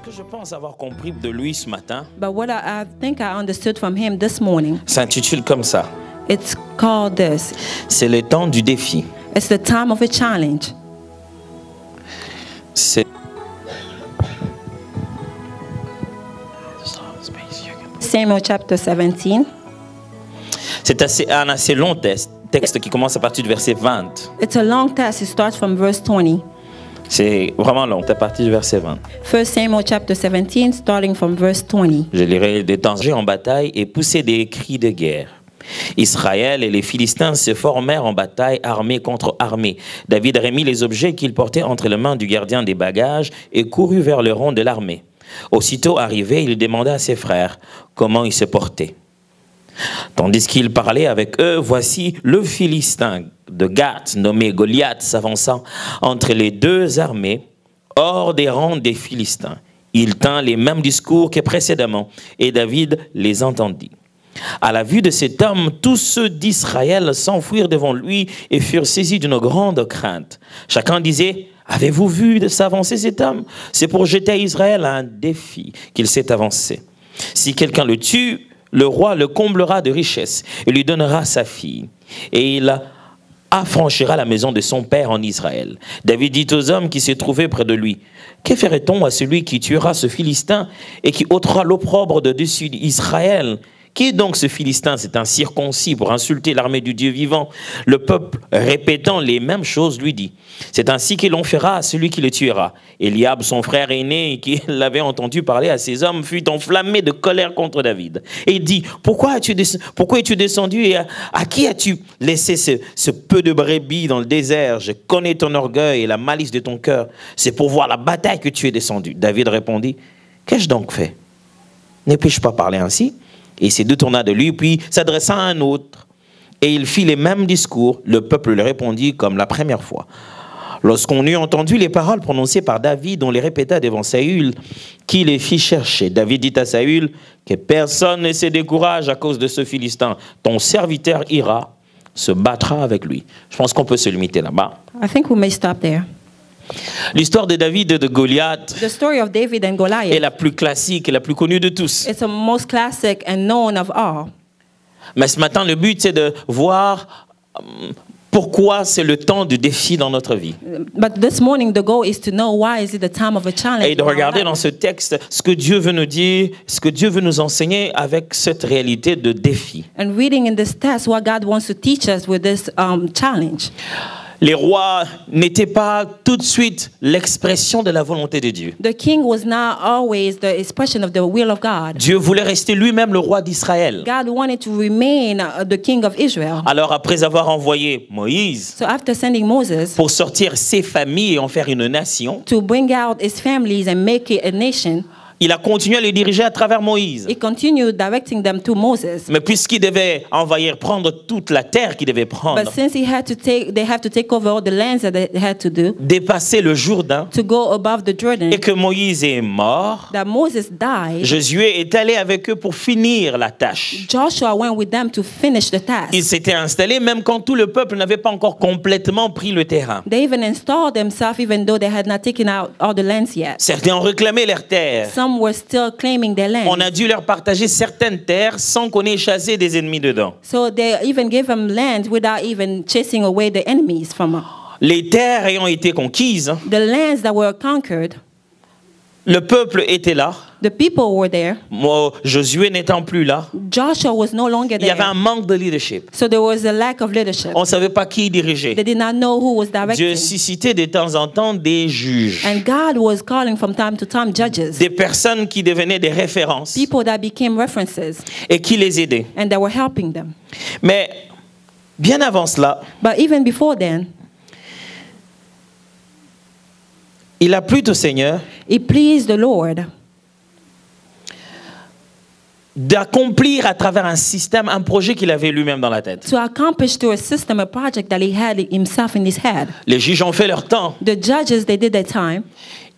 Ce que je pense avoir compris de lui ce matin, But what I think I understood from him this morning, s'intitule comme ça. it's called this. C'est le temps du défi. It's the time of a challenge. C'est Samuel chapter 17. C'est un assez long texte qui commence à partir du verset 20. It's a long text. It starts from verse 20. C'est vraiment long, à partir du verset 20. 1 Samuel chapter 17, starting from verse 20. Je lirai des dangers en bataille et pousser des cris de guerre. Israël et les Philistins se formèrent en bataille, armée contre armée. David remit les objets qu'il portait entre les mains du gardien des bagages et courut vers le rond de l'armée. Aussitôt arrivé, il demanda à ses frères comment ils se portaient. Tandis qu'il parlait avec eux, voici le Philistin de Gath, nommé Goliath, s'avançant entre les deux armées, hors des rangs des Philistins. Il tint les mêmes discours que précédemment, et David les entendit. À la vue de cet homme, tous ceux d'Israël s'enfuirent devant lui et furent saisis d'une grande crainte. Chacun disait: avez-vous vu de s'avancer cet homme? C'est pour jeter à Israël un défi qu'il s'est avancé. Si quelqu'un le tue, le roi le comblera de richesses et lui donnera sa fille. Et il affranchira la maison de son père en Israël. David dit aux hommes qui se trouvaient près de lui: que ferait-on à celui qui tuera ce Philistin et qui ôtera l'opprobre de dessus d'Israël? Qui est donc ce Philistin? C'est un circoncis pour insulter l'armée du Dieu vivant. Le peuple, répétant les mêmes choses, lui dit: c'est ainsi que l'on fera à celui qui le tuera. Eliab, son frère aîné, qui l'avait entendu parler à ces hommes, fut enflammé de colère contre David. Et il dit: pourquoi es-tu descendu et à qui as-tu laissé ce peu de brebis dans le désert? Je connais ton orgueil et la malice de ton cœur. C'est pour voir la bataille que tu es descendu. David répondit: qu'ai-je donc fait? Ne puis-je pas parler ainsi? Et il se détourna de lui, puis s'adressa à un autre. Et il fit les mêmes discours. Le peuple lui répondit comme la première fois. Lorsqu'on eut entendu les paroles prononcées par David, on les répéta devant Saül, qui les fit chercher. David dit à Saül: que personne ne se décourage à cause de ce Philistin. Ton serviteur ira, se battra avec lui. Je pense qu'on peut se limiter là-bas. I think we may stop there. L'histoire de David et de Goliath The story of David and est Goliath. la plus classique et la plus connue de tous. It's the most classic and known of all. Mais ce matin, le but, c'est de voir pourquoi c'est le temps du défi dans notre vie. But this morning, the goal is to know why is it the time of a challenge. Et de in our regarder life. dans ce texte ce que Dieu veut nous dire, ce que Dieu veut nous enseigner avec cette réalité de défi. And reading in this text what God wants to teach us with this challenge. Les rois n'étaient pas tout de suite l'expression de la volonté de Dieu. The king was not always the expression of the will of God. Dieu voulait rester lui-même le roi d'Israël. God wanted to remain the king of Israel. Alors après avoir envoyé Moïse So after sending Moses pour sortir ses familles et en faire une nation, to bring out his families and make it a nation, il a continué à les diriger à travers Moïse. he continued directing them to Moses. Mais puisqu'il devait envahir, prendre toute la terre qu'il devait prendre, But since they have to take over all the lands that they had to do, dépasser le Jourdain, to go above the Jordan, et que Moïse est mort, that Moses died, Josué est allé avec eux pour finir la tâche. Joshua went with them to finish the task. Il s'était installé même quand tout le peuple n'avait pas encore complètement pris le terrain. They even installed themselves even though they had not taken out all the lands yet. Certains ont réclamé leurs terres. Some were still claiming their land. On a dû leur partager certaines terres sans qu'on ait chassé des ennemis dedans. So they even gave them land without even chasing away the enemies from them. Les terres ayant été conquises, The lands that were conquered, le peuple était là. the people were there. Josué n'étant plus là, Joshua was no longer il y avait there. un manque de leadership. So there was a lack of leadership. On ne savait pas qui dirigeait. They did not know who was Dieu directing. suscitait de temps en temps des juges, And God was calling from time to time judges, des personnes qui devenaient des références people that became references et qui les aidaient. and that were helping them. Mais bien avant cela, But even before then, il a plu au Seigneur it pleased the Lord d'accomplir à travers un système, un projet qu'il avait lui-même dans la tête. to accomplish through a system, a project that he had himself in his head. Les juges ont fait leur temps. The judges, they did their time.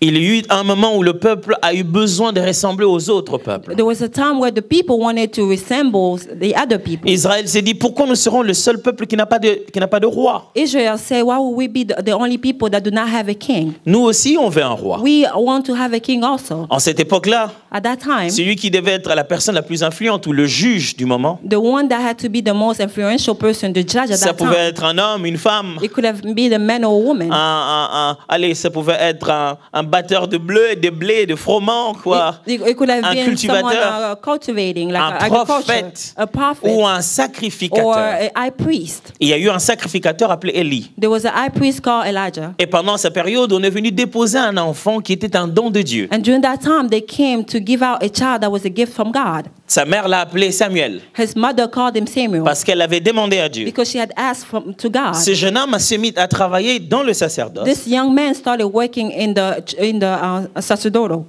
Il y a eu un moment où le peuple a eu besoin de ressembler aux autres peuples. There was a time where the people wanted to resemble the other people. Israël s'est dit, pourquoi nous serons le seul peuple qui n'a pas de roi? Israel said, why would we be the only people that do not have a king? Nous aussi, on veut un roi. We want to have a king also. En cette époque-là, At that time, celui qui devait être la personne la plus influente ou le juge du moment, the one that had to be the most influential person, the judge at ça that pouvait time, être un homme, une femme, it could have been a man or a woman. allez, ça pouvait être un batteur de blé, de froment, quoi. It could have Un been cultivateur, someone cultivating, like un agriculture, prophète a prophet, ou un or sacrificateur. a high priest. Il y a eu un sacrificateur appelé Élie. There was a high priest called Elijah. Et pendant sa période, on est venu déposer un enfant qui était un don de Dieu. And during that time, they came to give out a child that was a gift from God. Sa mère l'a appelé Samuel His mother called him Samuel parce qu'elle avait demandé à Dieu. because she had asked to God. Ce jeune homme s'est mis à travailler dans le sacerdoce. This young man started working in the sacerdotal,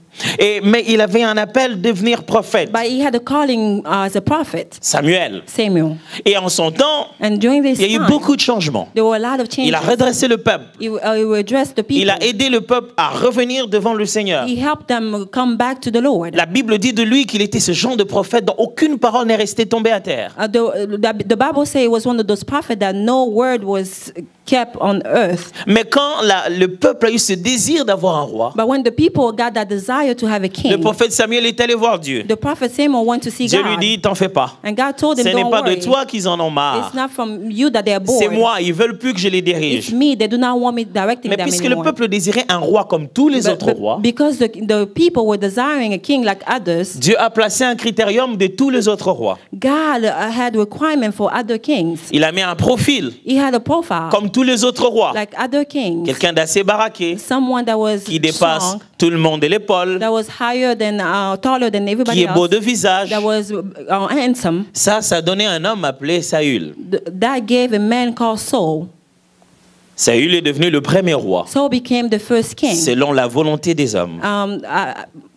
Mais il avait un appel de devenir prophète. but he had a calling as a prophet, Samuel. Samuel. Et en son temps, And during this il y a eu time, beaucoup de changements. there were a lot of changes. Il a redressé le peuple. He addressed the people. Il a aidé le peuple à revenir devant le Seigneur. He helped them come back to the Lord. La Bible dit de lui qu'il était ce genre de prophète dont aucune parole n'est restée tombée à terre. The Bible says it was one of those prophets that no word was kept on earth. Mais quand le peuple a eu ce désir d'avoir un roi, But when the people got that desire to have a le king, prophète Samuel est allé voir Dieu. the prophet Samuel went to see Dieu lui God. dit, t'en fais pas. And God told him, Ce n'est don't pas de worry. toi qu'ils en ont marre. It's not from you that they are C'est bored. moi, ils veulent plus que je les It's dirige. me. They do not want me directing Mais them puisque le anymore. peuple désirait un roi comme tous les autres rois, Because the people were desiring a king like others, Dieu a placé un critérium de tous les autres rois. God had requirement for other kings. Il a mis un profil He had a profile comme tous les autres rois. like other kings. Quelqu'un d'assez baraqué, Someone that was qui dépasse strong, tout le monde de l'épaule, that was higher than, taller than qui everybody est beau else, de visage. that was handsome. Ça donnait un homme appelé Saül. That gave a man called Saul. Saül est devenu le premier roi, Saul became the first king, selon la volonté des hommes.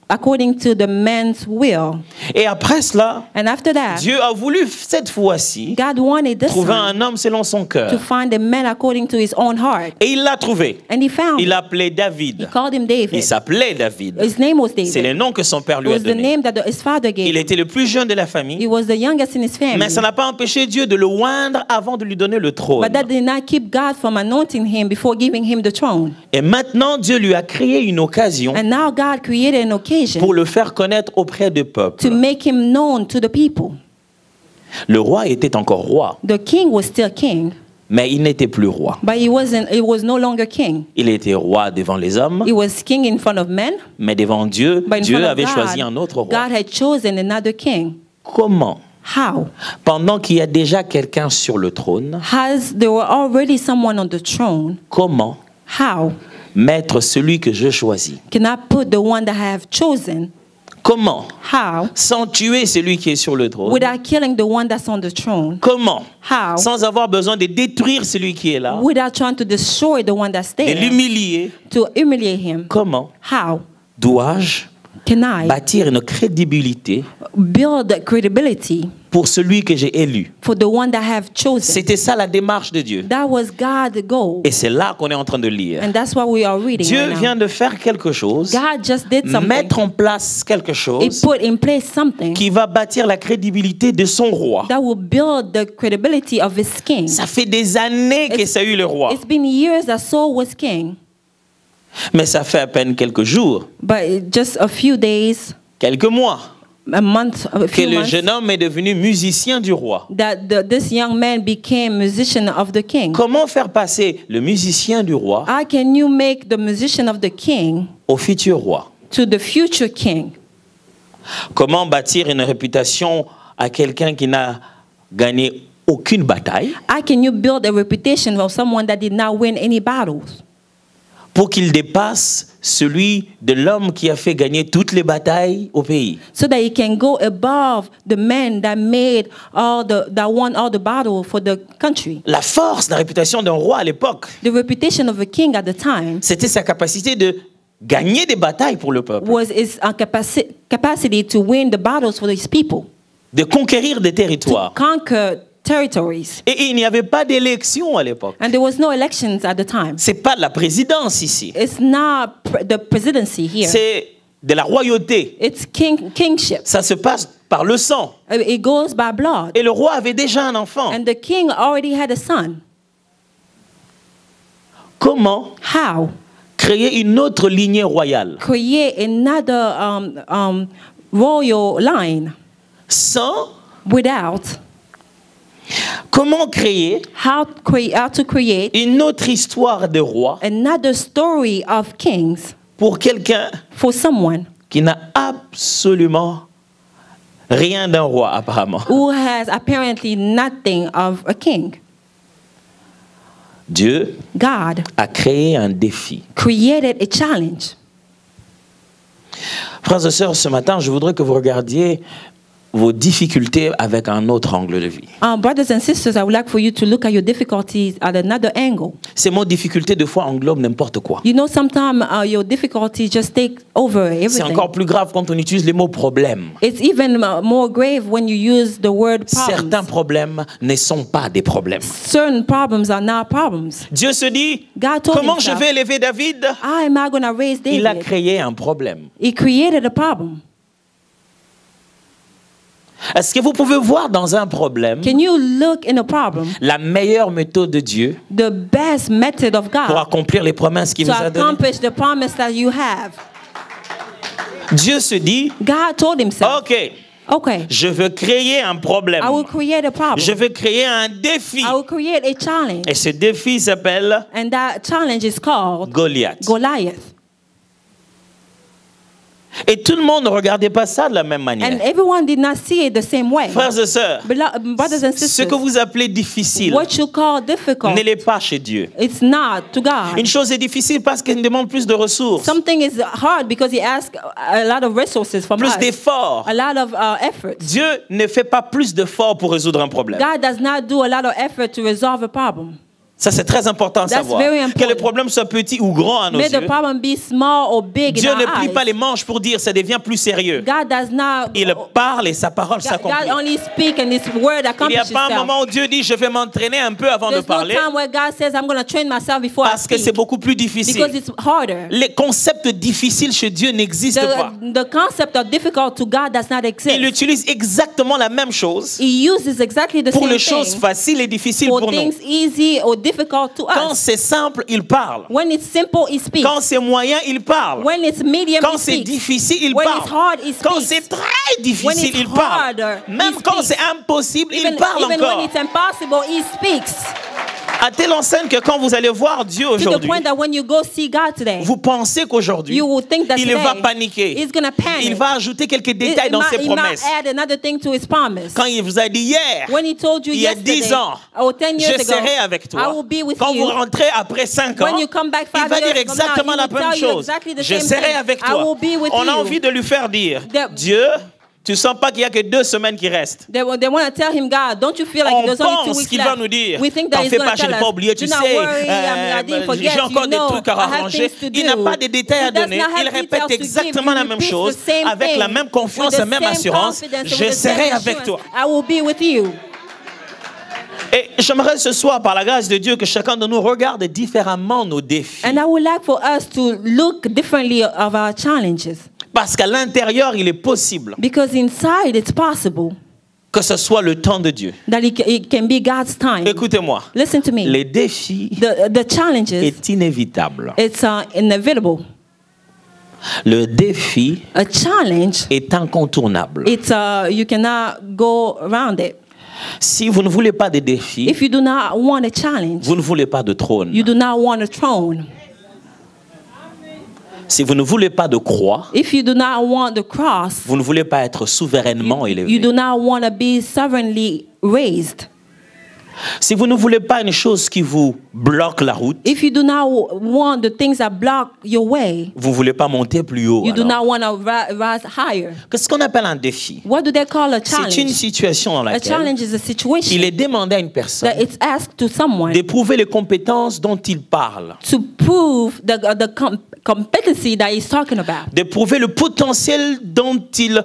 according to the man's will. Et après cela, And after that, Dieu a voulu cette fois-ci God wanted this trouver time un homme selon son to cœur. find a man according to his own heart. Et il l'a trouvé. And he found Il it. l'appelait He David. called him Il David. s'appelait David. His name was C'est le David. nom que son père It lui a was the donné. name that his father Il gave. était le plus jeune de la He famille. was the youngest in his family. Mais ça n'a pas empêché Dieu de le oindre avant de lui donner le trône. But that did not keep God from anointing him before giving him the throne. Et maintenant, Dieu lui a créé une occasion And now God created an occasion pour le faire connaître auprès du to peuple. make him known to the people. Le roi était encore roi, The king was still king, mais il n'était plus roi. but he was no longer king. Il était roi devant les hommes, He was king in front of men, mais devant Dieu, but in Dieu front of avait choisi God, un autre roi. God had chosen another king. Comment? How? Pendant qu'il y a déjà quelqu'un sur le trône, There were already someone on the throne. comment How mettre celui que je choisis? can I put the one that I have chosen? Comment? How? Sans tuer celui qui est sur le trône. Without killing the one that's on the throne. Comment? How? Sans avoir besoin de détruire celui qui est là, Without trying to destroy the one that's de there. l'humilier. To humiliate him. Comment? How Dois-je can I bâtir une crédibilité build credibility pour celui que j'ai élu? for the one that I have chosen? C'était ça la démarche de Dieu. That was God's goal. Et c'est là qu'on est en train de lire. And that's what we are reading Dieu right now. vient de faire quelque chose, God just did something. mettre en place quelque He chose put in place something qui va bâtir la crédibilité de son roi. that will build the credibility of his king. Ça fait des années que ça a eu le roi, It's been years that Saul was king, mais ça fait à peine quelques jours, but just a few days, quelques mois, a month, a que few le months, jeune homme est devenu musicien du roi. that this young man became musician of the king. Comment faire passer le musicien du roi How can you make the musician of the king au futur roi? to the future king? Comment bâtir une réputation à quelqu'un qui n'a gagné aucune bataille How can you build a reputation of someone that did not win any battles pour qu'il dépasse celui de l'homme qui a fait gagner toutes les batailles au pays? so that he can go above the man that won all the battle for the country? La force, la réputation d'un roi à l'époque, The reputation of a king at the time c'était sa capacité de gagner des batailles pour le peuple, was his capacity to win the battles for his people, de conquérir des to territoires. conquer territories. Et il n'y avait pas d'élection à l'époque. And there was no elections at the time. C'est pas de la présidence ici. It's not the presidency here. C'est de la royauté. It's kingship. Ça se passe par le sang. It goes by blood. Et le roi avait déjà un enfant. And the king already had a son. Comment How? créer une autre lignée royale Create another royal line sans without. comment créer How to create une autre histoire de roi another story of kings pour quelqu'un for someone qui n'a absolument rien d'un roi apparemment. who has apparently nothing of a king. Dieu God a créé un défi. created a challenge. Frères et sœurs, ce matin, je voudrais que vous regardiez vos difficultés avec un autre angle de vie. Brothers and sisters, I would like for you to look at your difficulties at another angle. Ces mots difficultés, de fois, englobent n'importe quoi. You know, sometimes your difficulties just take over C'est everything. encore plus grave quand on utilise les mots problème. It's even more grave when you use the word Certains problems. problèmes ne sont pas des problèmes. Certain problems are not problems. Dieu se dit, God told comment je himself, vais élever David? how am I going to raise Il a David? créé un problème. He created a problem. Est-ce que vous pouvez voir dans un problème Can you look in a problem, la meilleure méthode de Dieu the best method of pour God accomplir les promesses qu'il to vous a données? accomplish the promise that you have? Dieu se dit, God told himself, ok, okay, je veux créer un problème. I will create a problem. Je veux créer un défi. I will create a challenge. Et ce défi s'appelle And that challenge is called Goliath. Goliath. Et tout le monde ne regardait pas ça de la même And manière. everyone did not see it the same way. Frères et sœurs, Brothers and ce sisters, que vous appelez difficile what you call difficult, ne l'est pas chez Dieu. it's not to God. Une chose est difficile parce qu'elle demande plus de ressources, Something is hard because he asks a lot of resources from plus us, d'efforts. a lot of efforts. Dieu ne fait pas plus d'efforts pour résoudre un problème. God does not do a lot of effort to resolve a problem. Ça, c'est très important à That's savoir. very important. Que le problème soit petit ou grand à nos May the yeux, problem be small or big Dieu in ne our plie eyes. pas les manches pour dire ça devient plus sérieux. God does not. Il parle et sa parole God s'accomplit. only speak and His word Il n'y a accomplishes pas un itself. moment où Dieu dit je vais m'entraîner un peu avant de There's no parler time where God says I'm going to train myself before I parce que c'est speak beaucoup plus difficile. because it's harder. Les concepts difficiles chez Dieu n'existent pas. The concept of difficult to God does not exist. Il utilise exactement la même chose He uses exactly the pour same les choses thing faciles et difficiles for pour nous. things easy or difficult to Quand us. c'est simple, il parle. When it's simple, He speaks. Quand c'est moyen, il parle. When it's medium, Quand He c'est speaks. difficile, il When parle. it's hard, He Quand speaks. c'est très When difficile, it's il parle. harder, Même he quand speaks. c'est impossible, il Even parle when encore. it's impossible, He speaks. À telle enseigne que quand vous allez voir Dieu To the aujourd'hui, point that when you go see God today, vous pensez qu'aujourd'hui, you will think that il today va paniquer. He's going to panic. Il va ajouter quelques détails dans ses He might promesses. add another thing to His promise. Quand il vous a dit hier, When He told you il y a yesterday, 10 ans, or 10 years je ago, serai avec I toi. will be with Quand you. vous rentrez après 5 ans, When you come back 5 il va years dire from now, exactement he la will même tell you chose. exactly the Je same serai thing. avec I toi. will be with On a you. envie de lui faire dire, That- Dieu, tu sens pas qu'il y a que 2 semaines qui restent. They want to tell him, God, don't you feel like On there's only 2 pense weeks qu'il va left? nous dire, We think t'en that he's fais going pas, to je tell n'ai pas us, oublié, tu do not sais, worry, I didn't forget, j'ai encore you des know, trucs à I have arranger. things to Il n'a do. pas de détails à He does donner. not have Il répète details to give. exactement He la même repeats chose, the same avec thing, la même confiance, with la the même same assurance. confidence and Je with the same serai avec assurance. toi. I will be with you. Et j'aimerais ce soir, par la grâce de Dieu, que chacun de nous regarde différemment nos défis. And I would like for us to look differently of our challenges. Parce qu'à l'intérieur, il est possible Because inside it's possible que ce soit le temps de Dieu. that it can be God's time. Écoutez-moi, Listen to me. les défis The challenges, est inévitable. it's inevitable. Le défi A challenge, est incontournable. it's you cannot go around it. Si vous ne voulez pas de défis, If you do not want a challenge, vous ne voulez pas de trône. you do not want a throne. Si vous ne voulez pas de croix, If you do not want the cross, vous ne voulez pas être souverainement you élevé. do not want to be sovereignly raised. Si vous ne voulez pas une chose qui vous bloquent la route, if you do not want the things that block your way, vous ne voulez pas monter plus haut. you do alors. not want to rise higher. Qu'est-ce qu'on appelle un défi? What do they call a C'est une challenge? situation dans A laquelle challenge is a il situation est demandé à une personne that it's asked to someone d'éprouver les compétences dont il parle, to prove the competency that he's talking about, d'éprouver le potentiel dont il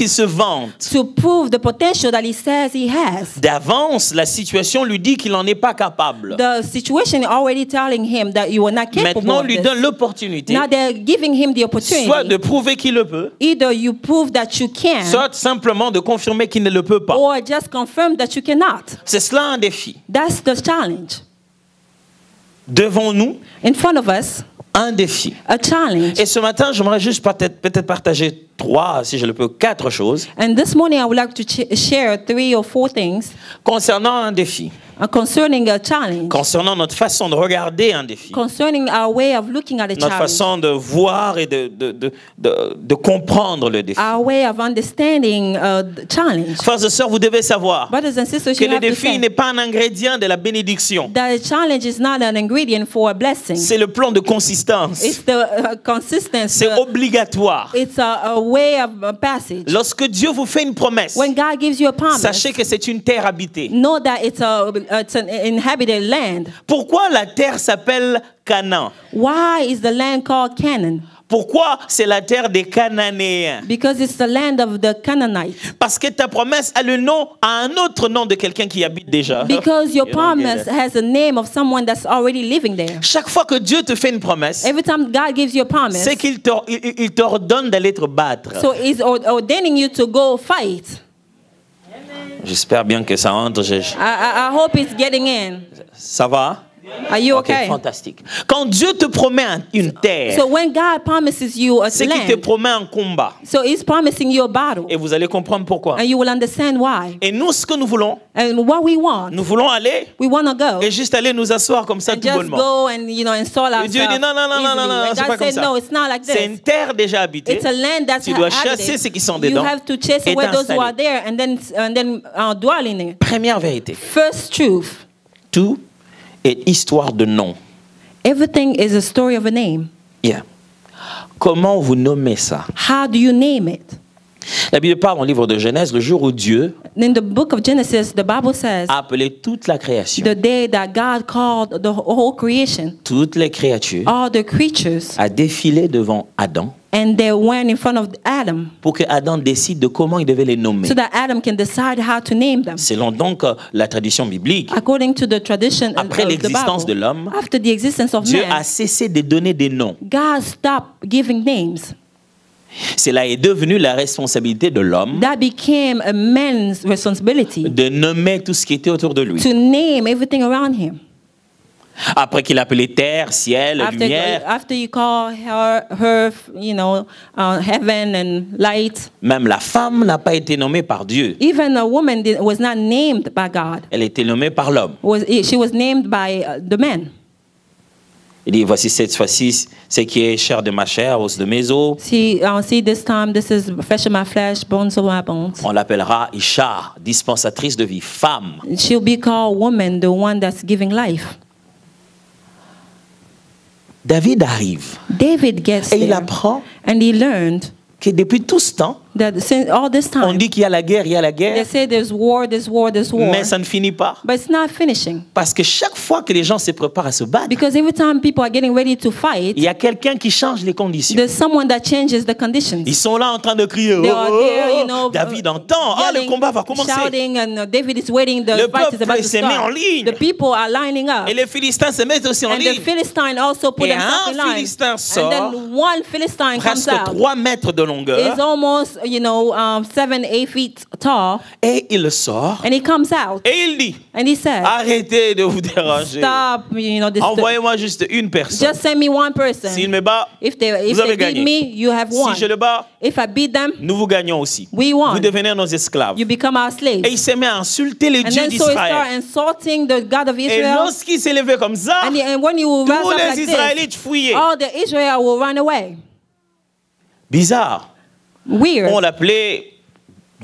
se vante. to prove the potential that he says he has. D'avance, la situation lui dit qu'il n'en est pas capable. The situation is already telling him that you are not capable Maintenant, of lui this. donne l'opportunité, Now they're giving him the soit de opportunity. prouver qu'il le peut, Either you prove that you can, soit simplement de confirmer qu'il ne le peut pas. or just confirm that you cannot. C'est cela un défi. That's the challenge. Devant nous, In front of us, un défi. a challenge. Et ce matin, j'aimerais juste peut-être partager 3, si je le peux, 4 choses And this morning I would like to share 3 or 4 things concernant un défi, concerning a challenge, concernant notre façon de regarder un défi, concerning our way of looking at a notre challenge, façon de voir et de comprendre le défi. our way of understanding the challenge. Frères et sœurs, vous devez savoir Brothers and sisters, que you le have to défi say n'est pas un ingrédient de la bénédiction. that a challenge is not an ingredient for a blessing. C'est le plan de consistance. It's the consistency. C'est obligatoire. It's a way of passage. Lorsque Dieu vous fait une promesse, When God gives you a promise, sachez que c'est une terre habitée. know that it's an inhabited land. Pourquoi la terre s'appelle Canaan? Why is the land called Canaan? Pourquoi c'est la terre des Cananéens? Because it's the land of the Canaanites. Parce que ta promesse a le nom, a un autre nom de quelqu'un qui y habite déjà. Because your You don't get promise it. has a name of someone that's already living there. Chaque fois que Dieu te fait une promesse, Every time God gives you a promise, c'est qu'il il t'ordonne d'aller te battre. so He's ordaining you to go fight. J'espère bien que ça entre. I hope it's getting in. Ça va? Are you Ok, okay? fantastique. Quand Dieu te promet une terre, So when God promises you a c'est qu'il te land, promet un combat. so He's promising you a battle, Et vous allez comprendre pourquoi. and you will understand why. Et nous, ce que nous voulons And what we want aller to go et juste aller nous asseoir comme ça and tout just bonnement. go and install Et Dieu ourselves dit non, non, non, non, non, non, easily. And c'est pas God comme said ça. no, it's not like C'est une this. terre déjà habitée. It's a land that's Tu dois chasser inhabited. ceux qui sont You dedans have to chase et away those who t'installer. are there and then dwell in it. Première vérité. First truth. Tout est histoire de nom. Everything is a story of a name. Yeah. Comment vous nommez ça? How do you name it? La Bible parle dans le livre de Genèse, le jour où Dieu In the book of Genesis, the Bible says a appelé toute la création, the day that God called the whole creation, toutes les créatures, all the creatures, à défiler devant Adam and they went in front of Adam pour que Adam décide de comment il devait les nommer. so that Adam can decide how to name them. Selon donc la tradition biblique, According to the tradition après of the l'existence de Bible, l'homme, after the existence of Dieu a man, cessé de donner des noms. God stopped giving names. Cela est devenu la responsabilité de l'homme That became a man's responsibility de nommer tout ce qui était autour de lui. to name everything around him. Après qu'il a appelé terre, ciel, lumière, After you call her heaven and light, même la femme n'a pas été nommée par Dieu. even a woman was not named by God. Elle a été nommée par l'homme. She was named by the man. Il dit, voici cette fois-ci ce qui est chair de ma chair, os de mes os. See, this time, this is flesh of my flesh, bones of my bones. On l'appellera Isha, dispensatrice de vie, femme. She'll be called woman, the one that's giving life. David arrive David gets et il there, apprend and he learned que depuis tout ce temps, that since all this on time, dit qu'il y a la guerre, il y a la they guerre, say there's war, there's war, there's war, mais ça ne finit pas. but it's not finishing. Parce que chaque fois que les gens se préparent à se battre, Because every time people are getting ready to il fight, y a quelqu'un qui change les conditions. there's someone that changes the conditions. Ils sont là en train de crier. They Oh, are oh, there, oh. David entend. Ah, le yelling, combat va commencer. shouting, and David is waiting. The Le fight is peuple about to se met en start. ligne. The people are lining up, Et les Philistins se mettent aussi en and the ligne. Philistines also put Et themselves un in line. Philistin And sort, then one Philistine comes presque out. 3 mètres de longueur, Is almost 7-8 feet tall, et il sort, and he comes out et il dit, and he says, arrêtez de vous déranger. "Stop, this. Envoyez-moi juste une personne. Just send me one person. S'il me bat, If they vous avez beat gagné. me, you have won. Si je le bats, If I beat them, nous vous gagnons aussi. we won. Vous devenez nos esclaves. You become our slaves." Et il s'est mis à insulter les And dieux then so he d'Israël. started insulting the God of Et Israel. lorsqu'il s'est levé comme ça, And when you rise tous up les like Israélites this, fouillaient. all the Israel will run away. Bizarre. Weird. On l'appelait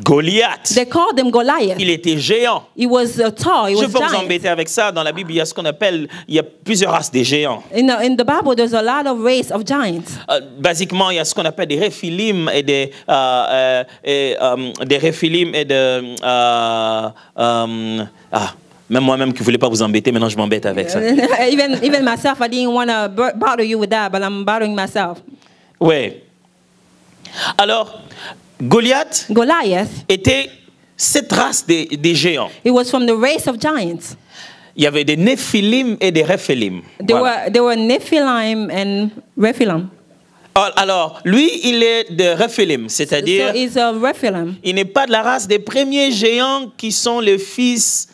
Goliath. They called him Goliath. Il était géant. He was tall. He Je was peux vous giant. embêter avec ça. Dans la Bible, il y a ce qu'on appelle, il y a plusieurs races des géants. In the Bible, there's a lot of race of giants. Basiquement, il y a ce qu'on appelle des Réphilim et des Réphilim et même moi-même qui ne voulais pas vous embêter, maintenant je m'embête avec ça. Even myself, I didn't want to bother you with that, but I'm bothering myself. Oui. Alors, Goliath était cette race des géants. It was from the race of giants. Il y avait des Néphilim et des Réphilim. There were Nephilim and Rephilim. Alors, lui, il est de Réphilim, c'est-à-dire, So he's a Rephilim. il n'est pas de la race des premiers géants qui sont les fils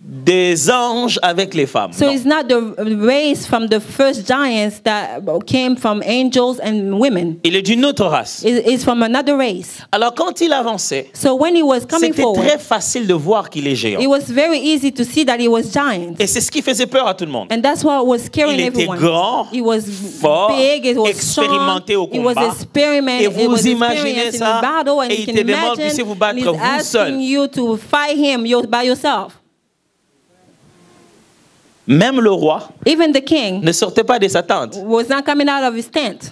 des anges avec les femmes. So Non. it's not the race from the first giants that came from angels and women. Il est d'une autre race. It's from another race. Alors, quand il avançait, So when he was coming c'était forward, très facile de voir qu'il est géant. it was very easy to see that he was giant. Et c'est ce qui faisait peur à tout le monde. And that's what was scaring Il était everyone. grand, He was fort, big, it was strong, expérimenté au it was combat. experimented, Et vous it was imaginez experienced ça, in battle, and et you il can te demande, imagine, puissiez vous battre he's vous seul. asking you to fight him by yourself. Même le roi Even the king ne sortait pas de sa tente. was not coming out of his tent.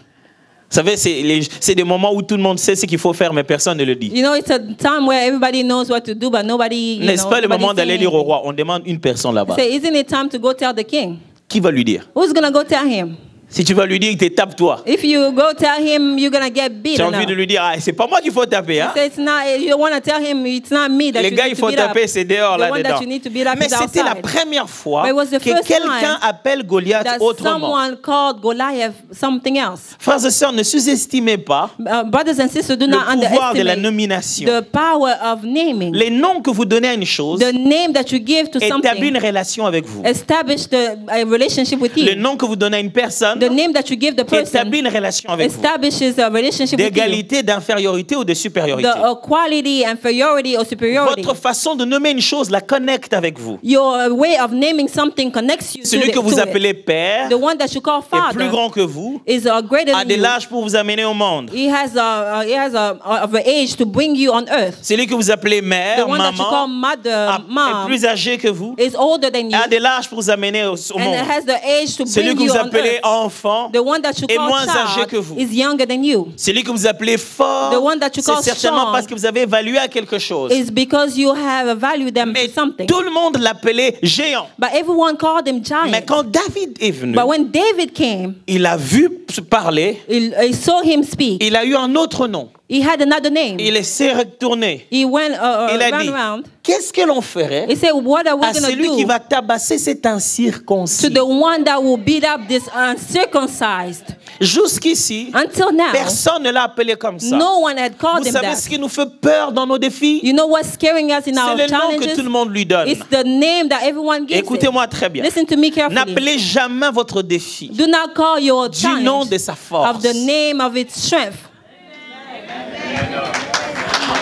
Vous savez, c'est des moments où tout le monde sait ce qu'il faut faire, mais personne ne le dit. You know, it's a time where everybody knows what to do, but nobody, N'est-ce pas le moment d'aller dire au roi? On demande une personne là-bas. Say, isn't it time to go tell the king? Qui va lui dire? Who's going to go tell him? Si tu vas lui dire, il te tape toi. If you go tell him, you're going to get beat. Tu as envie de lui dire, ah, c'est pas moi qu'il faut taper. Hein? So it's not, you don't want to tell him it's not me that Les you gars, need il to faut beat up. taper, c'est dehors The one that là-dedans. you need to beat up Mais is c'était la outside. première fois But it was the que first quelqu'un time appelle Goliath That autrement. someone called Goliath something else. Frères et sœurs, ne sous-estimez pas Brothers and sisters, do le not pouvoir de la underestimate nomination. the power of naming. Les noms que vous donnez à une chose The name that you give to établit something une relation avec vous. establish a relationship with Le you. nom que vous donnez à une personne The name that you give the person établit une relation avec vous. establishes a relationship with you. D'égalité, d'infériorité ou de supériorité. The quality, inferiority, or superiority. Votre façon de nommer une chose la connecte avec vous. Your way of naming something connects you Celui que vous to appelez it. père The one that you call est plus father grand que vous, is greater a than de you. l'âge pour vous amener au monde. He has of an age to bring you on earth. Celui que vous appelez The mère, one that you call maman, mother, est mom, plus âgé que vous, is older than you, a de l'âge pour vous amener au and monde. it has the age to Celui bring que you vous on appelez earth. enfant The one that you est call moins âgé que child vous. is younger than you. Celui que vous appelez fort, The one that you c'est call certainement strong parce que vous avez évalué à quelque chose. It's because you have valued them Mais for something. tout le monde l'appelait géant. But everyone called him Mais giant. quand David est venu, But when David came, il a vu parler, he saw him speak. il a eu un autre nom. He had another name. Il s'est retourné. He went Il a dit, around. qu'est-ce que l'on ferait He said, what are we à going to celui qui do va tabasser cet to incirconcis? the one that will beat up this uncircumcised? Jusqu'ici, Until now, personne ne l'a appelé comme ça. no one had called Vous him savez that. ce qui nous fait peur dans nos défis? You know what's scaring us in C'est our le nom que challenges? tout le monde lui donne. It's the name that everyone gives it. Écoutez-moi très bien. Listen to me carefully. N'appelez jamais votre défi Do not call your du nom challenge de sa force. of the name of its strength.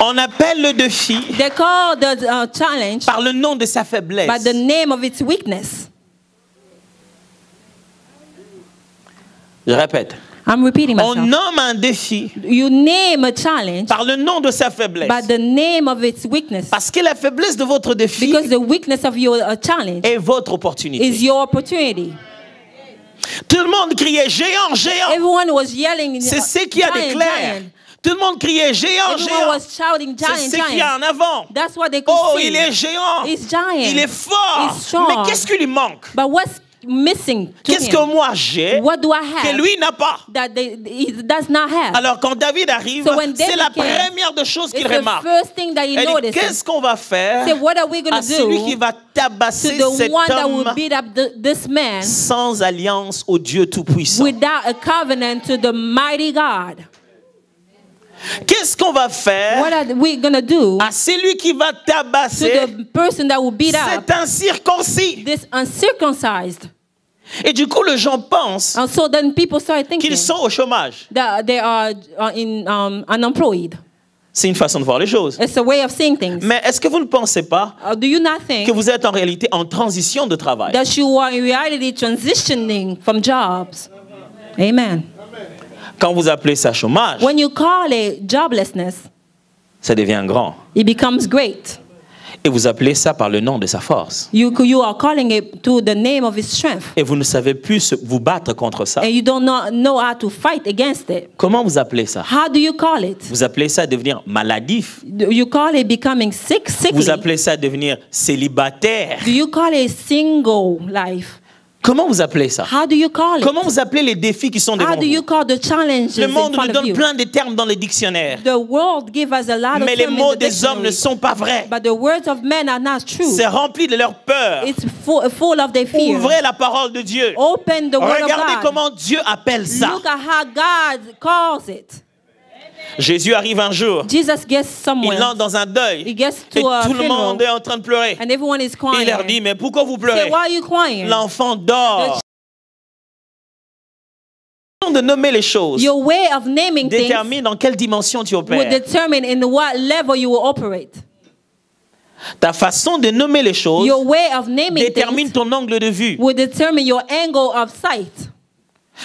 On appelle le défi They call the challenge par le nom de sa faiblesse. by the name of its weakness. Je répète. I'm repeating On myself. nomme un défi You name a challenge par le nom de sa faiblesse. by the name of its weakness. Parce que la faiblesse de votre défi Because the weakness of your challenge est votre opportunité. is your opportunity. Tout le monde criait géant, géant. Everyone was yelling. C'est ce qu'il y a de giant, clair. giant. Tout le monde criait géant, Everyone géant. was shouting C'est giant, ce qu'il y a giant. en avant. That's what they could Oh, see. il est géant. He's giant. Il est fort. He's strong. Mais qu'est-ce qui lui manque? But what's missing to Qu'est-ce him? que moi j'ai What do I que have lui n'a pas? that he does not have? Alors quand David arrive, So when c'est David la came, première des choses It's qu'il the remarque. first thing that he Elle dit, noticed. qu'est-ce qu'on va faire Say, what are we going à to celui qui do va to tabasser the cet one that will homme beat up this man sans alliance au Dieu Tout-Puissant? without a covenant to the mighty God? Qu'est-ce qu'on va faire What are we going to do à celui qui va to tabasser the person that will beat up cet incirconcis? this uncircumcised? Et du coup, les gens pensent And so then people start thinking qu'ils sont au chômage. that they are unemployed. C'est une façon de voir les choses. It's a way of seeing things. Mais est-ce que vous ne pensez pas Do you not think que vous êtes en réalité en transition de travail? that you are in reality transitioning from jobs? Amen. Quand vous appelez ça chômage, When you call it joblessness, ça devient grand. It becomes great. Et vous appelez ça par le nom de sa force. You are calling it to the name of his strength. Et vous ne savez plus vous battre contre ça. And you don't know how to fight against it. Comment vous appelez ça? How do you call it? Vous appelez ça devenir maladif? You call it becoming sickly? Vous appelez ça devenir célibataire? Do you call it single life? Comment vous appelez ça? How do you call it? Comment vous appelez les défis qui sont devant How do you vous? call the challenges Le in monde front nous of donne you? plein de termes dans les dictionnaires. The world gives us a lot of Mais les terms mots in the des hommes ne dictionary, sont pas vrais. but the words of men are not true. C'est rempli de leur peur. It's full of their fear. Ouvrez la parole de Dieu. Open the word of Regardez God. comment Dieu appelle ça. Look at how God calls it. Jésus arrive un jour. Jesus gets Il somewhere, entre dans un deuil. he gets Et to a tout le funeral, monde est en train de pleurer. and everyone is crying. Il leur dit, mais pourquoi vous Say, pleurez? why are you crying? L'enfant dort. De nommer les choses Your way of naming things détermine dans quelle dimension tu will opères. determine in what level you will operate. Ta façon de nommer les choses Your way of naming détermine things ton angle de vue. will determine your angle of sight.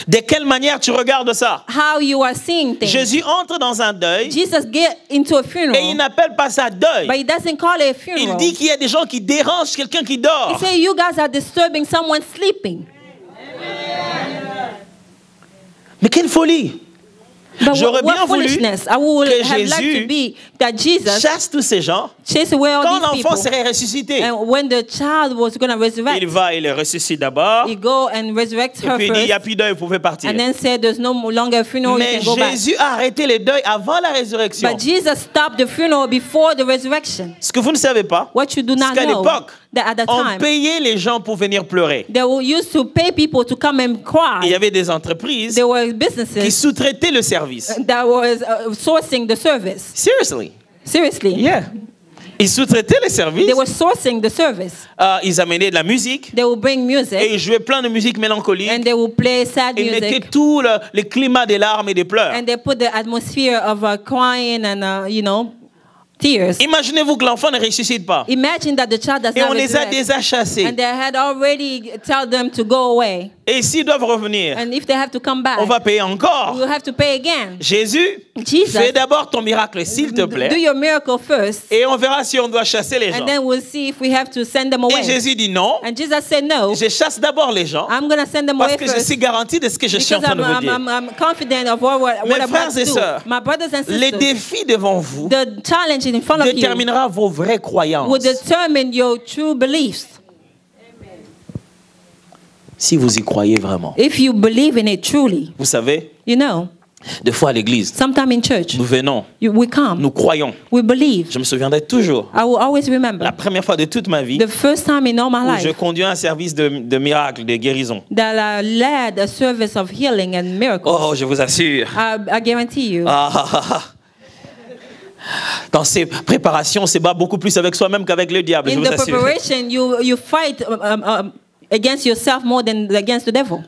De quelle manière tu regardes ça? How you are seeing things. Jésus entre dans un deuil Jesus get into a et il funeral, n'appelle pas ça deuil. but he doesn't call it a Il funeral. dit qu'il y a des gens qui dérangent quelqu'un qui He dort. say you guys are disturbing someone sleeping. Mais quelle folie! But J'aurais bien what voulu foolishness! I would que have liked Jésus to be that Jesus chasse tous ces gens chased away all quand these l'enfant people. serait ressuscité. And when the child was going to resurrect, Il va, il le ressuscite d'abord. he go and resurrect Et her puis il dit, il n'y a first, plus deuil, vous pouvez partir. and then said there's no longer a funeral, Mais you can go back. Jésus a arrêté les deuils avant la résurrection. But Jesus stopped the funeral before the resurrection. Ce que vous ne savez pas, What you do c'est not qu'à know, l'époque, that at the on time, payait les gens pour venir pleurer. they were used to pay people to come and Et il y cry. avait des entreprises There were qui businesses sous-traitaient le service. that was sourcing the service. Seriously. Seriously. Yeah. Ils sous-traitaient le service. They were sourcing the service. Ils amenaient de la musique. They will bring Et music ils jouaient plein de musique mélancolique. and they will play sad Ils mettaient music tout le climat des larmes et des pleurs. and they put the atmosphere of crying and tears. Imaginez-vous que l'enfant ne ressuscite pas. Imagine that the child does Et not on les a resurrect, déjà chassés. and they had already told them to go away, Et s'ils doivent revenir, and if they have to come back, on va payer encore. we'll have to pay again. Jésus, Jesus, fais d'abord ton miracle, s'il te do plaît. your miracle first, Et on verra si on doit chasser les gens. and then we'll see if we have to send them Et away. Jésus dit non. And Jesus said no. Je chasse d'abord les gens I'm going to send them parce away que je first suis garanti de ce que je suis en because train de vous dire. I'm confident of what Mes I'm about frères et to do. sœurs, My brothers and Les sisters, défis devant vous the challenge in front of you déterminera vos vraies croyances. will determine your true beliefs. Si vous y croyez vraiment. If you believe in it truly, Vous savez, you know, des fois à l'église, sometime in church, nous venons, we come, nous croyons. we believe. Je me souviendrai toujours, I will always remember la première fois de toute ma vie, the first time in all my où je life conduis un service de miracles, de guérison. that I led a service of healing and miracles. Oh, je vous assure. I guarantee you. Dans ces préparations, on se bat beaucoup plus avec soi-même qu'avec le diable, je In vous the assure. preparation, you fight against yourself more than against the devil.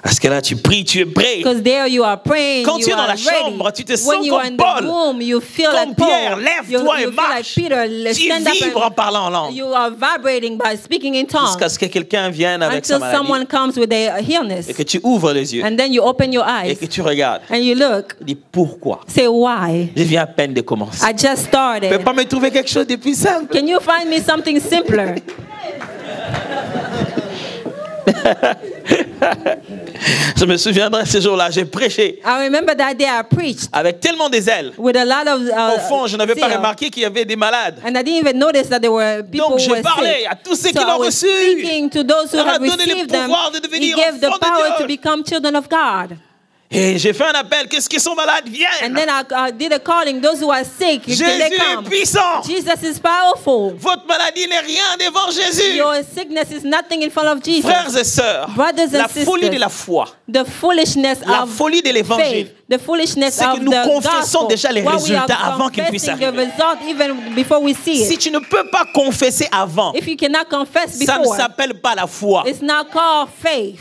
Parce que là, tu pries, tu es prêt. Because there you are praying, Quand tu you es dans are la ready. chambre, tu te sens When you are comme in Paul. the room, you feel Comme like Paul. Pierre, lève-toi et you feel like marche. Peter, Tu stand up vibres en parlant en langue. you are vibrating by speaking in tongues Jusqu'à ce que quelqu'un vienne avec sa until maladie someone comes with a illness. et que tu ouvres les yeux And then you open your et eyes que tu regardes. and you look, Tu dis pourquoi? say why? Je viens à peine de commencer. I just Tu started. ne peux pas me trouver quelque chose de plus simple. Can you find me something simpler? Je me souviendrai ce jour-là, j'ai prêché I remember that day I preached avec tellement des ailes. with a lot of Au fond, je n'avais pas zeal. remarqué qu'il y avait des malades. And I didn't even notice that there were people Donc, who je were parlais sick. à tous ceux So qui I l'ont was reçu. speaking to those who Leur a have donné le received them. pouvoir de He devenir gave the enfants de power Dieu. to become children of God. Et j'ai fait un appel, qu'est-ce qui sont malades, And viennent. then I did a calling. Those who are sick, Jésus they est come. puissant. Jesus is powerful. Votre maladie n'est rien devant Jésus. Your sickness is nothing in front of Jesus. Frères et sœurs, Brothers and la folie sisters, de la foi, the foolishness la of folie de l'évangile, faith, the foolishness c'est que of nous the confessons gospel, déjà les while we are résultats avant qu'ils puissent confessing the arriver. result even before we see Si it. tu ne peux pas confesser avant, If you cannot confess ça ne before, s'appelle pas la foi. it's not called faith.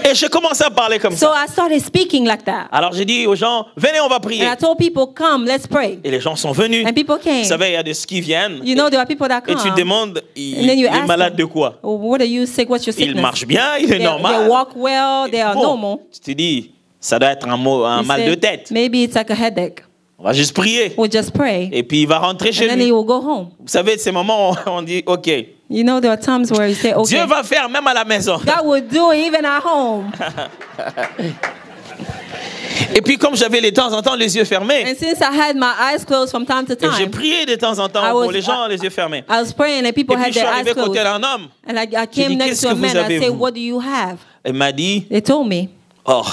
Et j'ai commencé à parler comme So ça. I started speaking like that. Alors j'ai dit aux gens, venez, on va prier. And I told people, come, let's pray. Et les gens sont venus. And people came. Vous savez, il y a des qui viennent. You know, there are people that Et come. tu demandes, And il then you est ask malade them, de quoi? oh, what are you sick? What's your Il sickness? marche bien, il est They normal. walk well, they are Bon, normal. tu te dis, Ça doit être un He mal de said, tête. maybe it's like a headache. On va juste prier. We'll just pray. Et puis il va rentrer chez And then lui. he will go home. Vous savez, ces moments où on dit, OK, You know, there are times where you say, okay, Dieu va faire même à la maison. God will do it even at home. Et puis comme j'avais de temps en temps les yeux fermés, And since I had my eyes closed from time to et j'ai time, prié de temps en temps I pour was- les gens les yeux fermés. I was praying and Et people puis had je suis their eyes arrivé côté closed. d'un homme. And I J'ai dit, came next qu'est-ce to a que man. vous I avez, said, vous? what do you have? Il m'a dit, They told me. oh,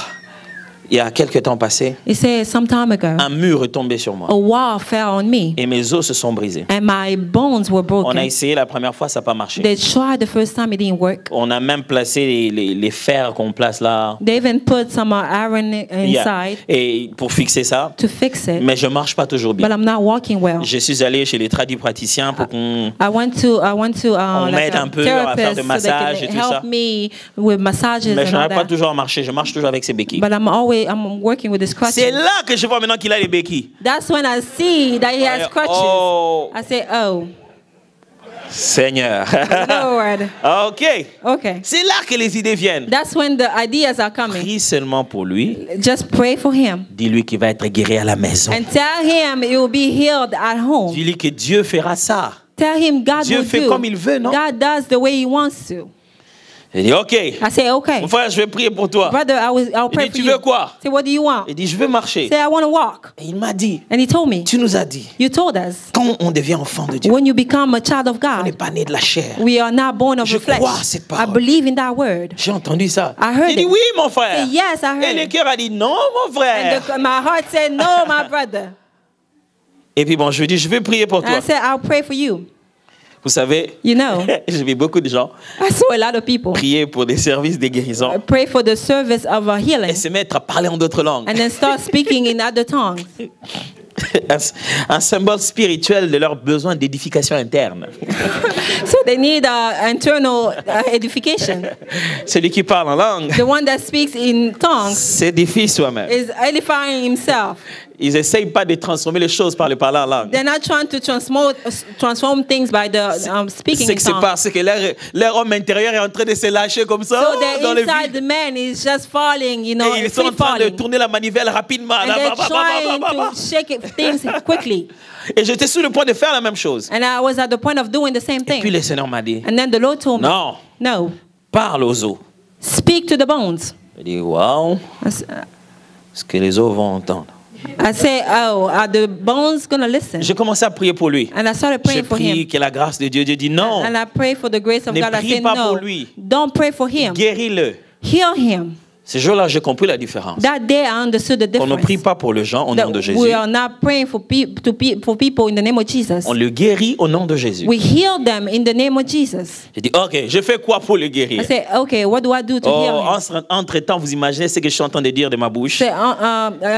il y a quelques temps passés, He said, some time ago, un mur est tombé sur moi. a wall fell on me Et mes os se sont brisés. and my bones were On a broken. essayé la première fois, ça n'a pas marché. They tried the first time, it didn't work. On a même placé les fers qu'on place là. They even put some iron inside Et pour fixer ça. to fix it, Mais je ne marche pas toujours but bien. I'm not walking well. Je suis allé chez les tradipraticiens pour qu'on... I went to like m'aide a un peu à faire des therapist so they massages et can tout ça. help me with massages Mais je and all n'arrive pas that. toujours à marcher. Je marche toujours avec ces béquilles. But I'm working with the C'est crutches. là que je vois maintenant qu'il a les béquilles. That's when I see that he has crutches. Oh, I say, oh, Seigneur. Lord. OK. Okay. C'est là que les idées viennent. That's when the ideas are coming. Prie seulement pour lui. Just pray for him Dis-lui qu'il va être guéri à la maison. and tell him he will be healed at home. Dis-lui que Dieu fera ça. Tell him God Dieu will fait do. comme il veut, non? God does the way he wants to. Il dit, OK. I say, okay. Mon frère, je vais prier pour toi. Brother, I'll pray Il dit, for tu you. veux quoi? Say, what do you want? Il dit, je veux marcher. Say, I want to walk. Et il m'a dit, And he told me, tu nous as dit, you told us, quand on devient enfant de Dieu, when you become a child of on n'est God, pas né de la chair. we are not born of Je the flesh. crois cette I parole. believe in that word. J'ai entendu ça. I heard Il dit, it. oui, mon frère. Say, yes, I Et heard le it. cœur a dit, non, mon frère. And my heart said, no, my brother. Et puis bon, je lui dis, je vais prier pour And toi. I said, I'll pray for you. Vous savez, You know, j'ai vu beaucoup de gens I saw a lot of people prier pour des services de guérison pray for the service of a healing et se mettre à parler en d'autres langues. and then start speaking in other tongues. Un symbole spirituel de leur besoin d'édification interne. So they need internal edification. Celui qui parle en langue The one that speaks in tongues s'édifie soi-même. is edifying himself. Ils n'essayent pas de transformer les choses par le parler en langue. They're not trying to transform things by the speaking C'est in que c'est tongues. parce que leur homme intérieur est en train de se lâcher comme ça So dans the le inside vide. the man is just falling, you know, Et ils sont en free train de falling. tourner la manivelle rapidement. And they're trying to shake things quickly. Et j'étais sur le point de faire la même chose. And I was at the point of doing the same Et puis thing. le Seigneur m'a dit, And then the Lord told me, non, no, parle aux os. speak to the bones. Je dis, waouh, ce que les os vont entendre. I say, oh, are the bones going to listen? J'ai commencé à prier pour lui. And I started J'ai praying for prié him. que la grâce de Dieu. Dieu dit non, And I pray for the grace of Ne God. I prie say, pas no, pour lui. don't pray for him. guéris-le. Heal him. Ce jour-là, j'ai compris la différence. That day I understood the On ne prie difference. pas pour les gens au nom de That Jésus. we are not praying for people in the name of Jesus. On le guérit au nom de Jésus. We heal them in the name of Jesus. J'ai dit, OK, je fais quoi pour le guérir? I say, okay, what do I do to heal him? Entre-temps, vous imaginez ce que je suis en train de dire de ma bouche? Say,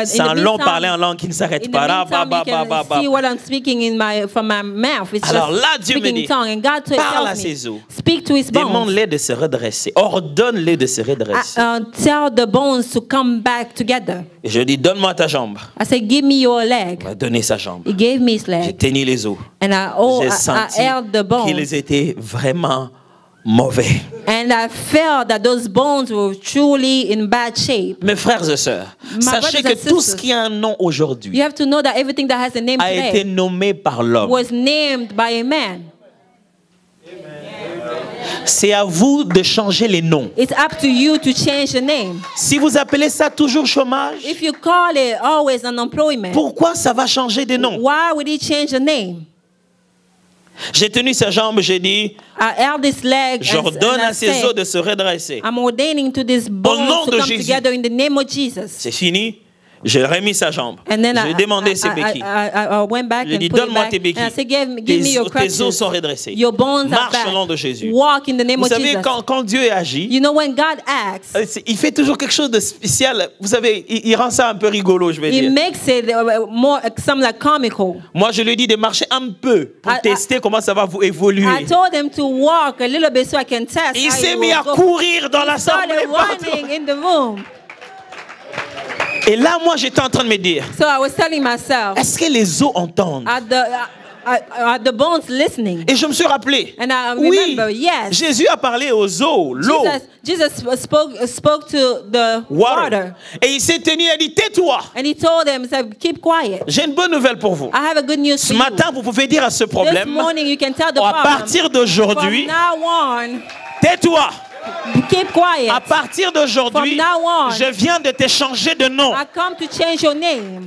C'est un long parler en langue qui ne s'arrête in the pas. meantime, you can see what I'm speaking from my mouth. It's Alors just là, Dieu me speaking dit, in tongue. And God parle à tells me, ses os. speak to his bones. Demande-les de se redresser. Ordonne-les de se redresser. Tell the bones to come back together. Et je dis, donne-moi ta jambe. I said, give me your leg. Il m'a donné sa jambe. He gave me his J'ai leg. tenu les os. And J'ai I senti held the bones. qu'ils étaient vraiment mauvais. And I felt that those bones were truly in bad shape. Mes frères et sœurs, sachez brothers que and tout ce sisters, qui a un nom aujourd'hui You have to know that everything that has a name a été today nommé par l'homme. was named by a man. C'est à vous de changer les noms. It's up to you to change the name. Si vous appelez ça toujours chômage, If you call it always unemployment, pourquoi ça va changer de nom? why would he change the name? J'ai tenu sa jambe, j'ai dit, I held this leg j'ordonne and à I ces os said, de se redresser. I'm ordaining to this nom bones to de come Jésus. together in the name of Jesus. C'est fini. J'ai remis sa jambe. And then J'ai demandé ses béquilles. I went back J'ai and dit, put it donne-moi back. tes And béquilles. I said, give me your Tes os crutches. sont redressés. Your bones are Marche au nom back. de Jésus. Walk in the name Vous of savez, Jesus. quand Dieu agit, You know, when God acts, il fait toujours quelque chose de spécial. Vous savez, il rend ça un peu rigolo, je vais He dire. makes it more, some like comical. Moi, je lui dis de marcher un peu pour tester comment ça va vous évoluer. I told him to walk a little bit so I can test. Il how s'est he mis will à go. courir dans He l'assemblée. started running in the room. Et là, moi, j'étais en train de me dire, So I was telling myself, est-ce que les os entendent? are the bones listening? Et je me suis rappelé. And I Oui, remember, yes. Jésus a parlé aux eaux, l'eau, Jesus spoke to the water. Et il s'est tenu et a dit, tais-toi. And he told them, he said, keep quiet. J'ai une bonne nouvelle pour vous. I have a good news Ce for matin, vous pouvez dire à ce you. This problème, morning you can tell the à problem, partir d'aujourd'hui, from now on, tais-toi. keep quiet. À partir d'aujourd'hui, From now on, je viens de te changer de nom. I come to change your name.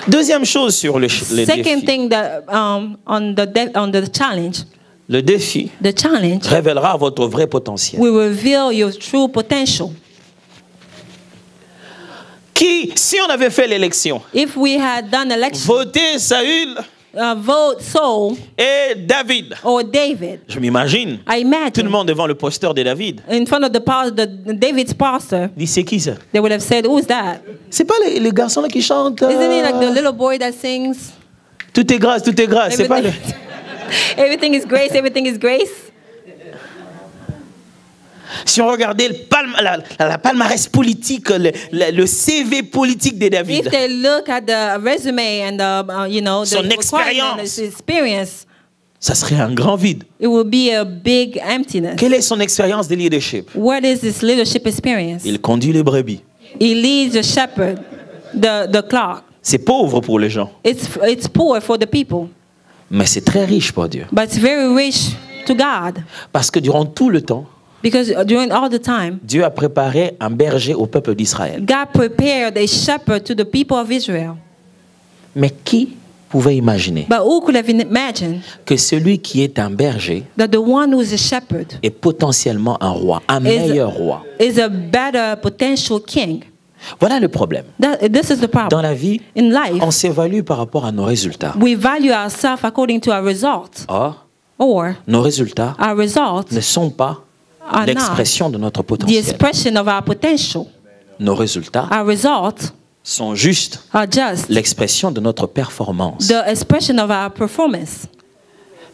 Deuxième chose sur le Second défi. thing that on the challenge, Le défi the challenge révélera votre vrai potentiel. will reveal your true potential. Si on avait fait l'élection, If we had done election, voter Saül vote Saul et David, or David, je m'imagine, I tout le imagine monde devant le poster de David, in front of the David's pastor, dit c'est qui ça? they would have said, "Who's that? C'est pas les garçons là qui chantent. Isn't he like the little boy that sings? Tout est grâce, tout est grâce. C'est pas le... Everything is grace, everything is grace." Si on regardait la palmarès politique, le CV politique de David, If they look at the resume and the Son the expérience. requirement, his experience, ça serait un grand vide. it will be a big emptiness. Quelle est son expérience de leadership? What is his leadership experience? Il conduit les brebis. He leads the shepherd, the flock. C'est pauvre pour les gens, It's poor for the people, mais c'est très riche pour Dieu. but it's very rich to God. Parce que durant tout le temps, Because during all the time, Dieu a préparé un berger au peuple d'Israël. God prepared a shepherd to the people of Israel. Mais qui pouvait imaginer But who could have imagined que celui qui est un berger that the one who is a shepherd est potentiellement un roi, un meilleur roi? is a better potential king? Voilà le problème. This is the Dans problem. la vie, In life, on s'évalue par rapport à nos résultats. we value ourselves according to our results, Or, or nos résultats our results ne sont pas are not l'expression de notre the potentiel. expression of our potential. Nos résultats Our results sont juste are just l'expression de notre performance. the expression of our performance.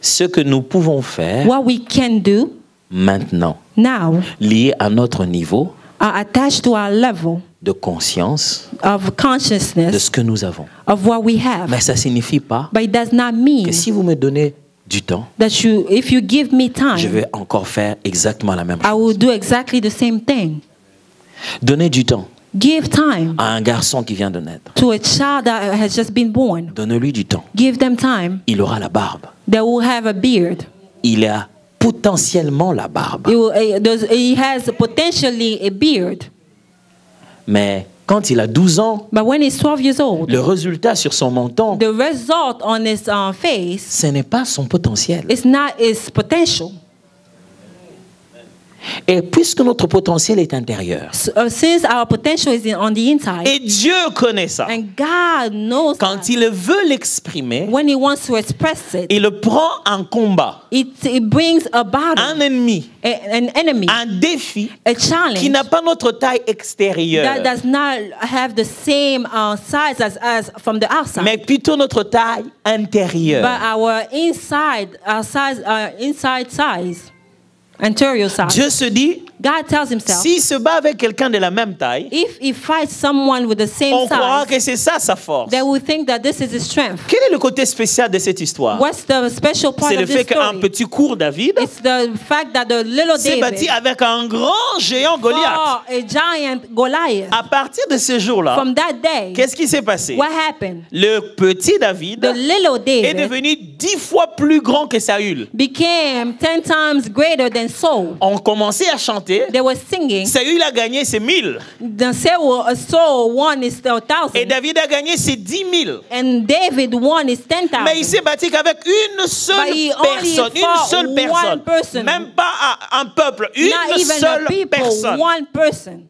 Ce que nous pouvons faire What we can do maintenant, now lié à notre niveau are attached to our level de conscience of de consciousness ce que nous avons. of what we have. Mais ça ne signifie pas But it does not mean que si vous me donnez du temps, that if you give me je time, vais encore faire exactement la même I chose. will do exactly the same thing. Donner du temps Give time à un garçon qui vient de naître. to a child that has just been born. Donnez-lui du temps. Give them time. Il aura la barbe. They will have a beard. Il a potentiellement la barbe. He has potentially a beard. Mais quand il a 12 ans, But when he's 12 years old, le résultat sur son menton, the result on his face ce n'est pas son potentiel. is not his potential. Et puisque notre potentiel est intérieur, Since our potential is on the inside, et Dieu connaît ça, and God knows quand that, il veut l'exprimer, when he wants to express it, il prend un combat, it brings a battle, un ennemi, an enemy, un défi a qui challenge n'a pas notre taille that extérieure, does not have the same size as from the outside, mais plutôt notre taille intérieure. but our inside size, anterior size. Dieu se dit, God tells himself, s'il se bat avec quelqu'un de la même taille, if he fights someone with the same on croira size, que c'est ça sa force. they will think that this is his strength. Quel est le côté spécial de cette histoire? What's the special part C'est le of fait this qu'un story? petit court David It's the fact that the little s'est bâti David avec un grand géant Goliath. saw a giant Goliath. À partir de ce jour-là, From that day, qu'est-ce qui s'est passé? what happened? Le petit David The little est David devenu 10 fois plus grand que Saül. became 10 times greater than Saul. On commençait à chanter. They were singing. Saül a gagné ses 1000. The Saul won his 1,000, Et David a gagné ses 10 000. and David won his 10,000. Mais il s'est battu qu'avec une seule But he only personne. Une fought seule one personne. person. Même pas un peuple. Une Not even seule the people, personne. one person.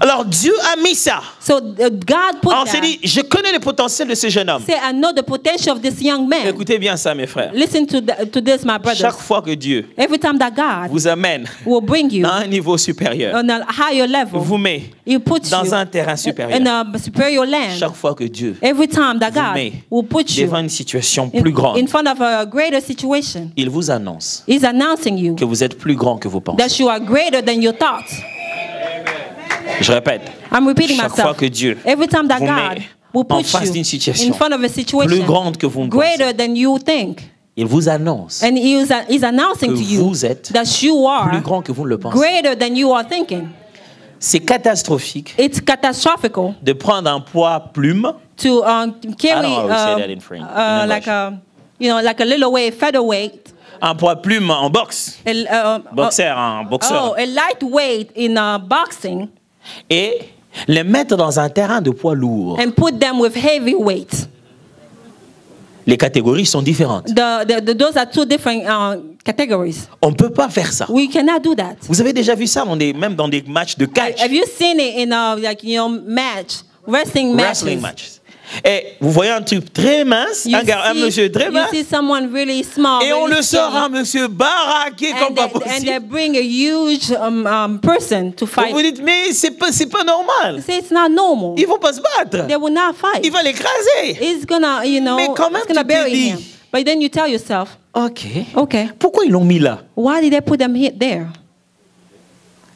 Alors Dieu a mis ça. So God put On s'est that. dit, je connais le potentiel de ce jeune homme. Say, I know the potential of this young man. Écoutez bien ça, mes frères. Listen to this, my brothers. Chaque fois que Dieu Every time that God vous amène will bring you à un niveau supérieur, on a higher level, vous met He puts dans you un terrain supérieur. in a superior land. Chaque fois que Dieu Every time that vous God met will put you devant une situation plus in grande, front of a greater situation, il vous annonce He's announcing you que vous êtes plus grand que vous pensez. that you are greater than your thoughts. Je répète. I'm repeating Chaque fois myself. que Dieu Every time that vous God met will en put face you d'une situation in front of a plus situation grande que vous ne greater pensez, than you think, il vous annonce and he's announcing que to you vous êtes that you plus are grand que vous ne le pensez. greater than you are thinking. C'est catastrophique It's catastrophical de prendre un poids plume. to carry I don't know how to say that in French, in like English. like a little weight, featherweight. Un poids plume en boxe. Boxeur, un boxeur. A lightweight in boxing, Et les mettre dans un terrain de poids lourd. and put them with heavy weight. Les catégories sont différentes. Those are two different categories. On ne peut pas faire ça. We cannot do that. Vous avez déjà vu ça même dans des matchs de catch. Have you seen it in wrestling Wrestling matches? matches. Et vous voyez un type très mince, un monsieur très you mince, see someone really small, et on really le sort skinny, un monsieur baraqué comme pas and they possible. bring a huge person to fight. Vous dites, mais c'est pas normal. You say it's not normal. Ils vont pas se battre. They will not fight. Il va l'écraser. It's gonna, Mais quand même, it's gonna tu te bury dis, him. But then you tell yourself, Ok. okay, Pourquoi ils l'ont mis là? why did they put them there?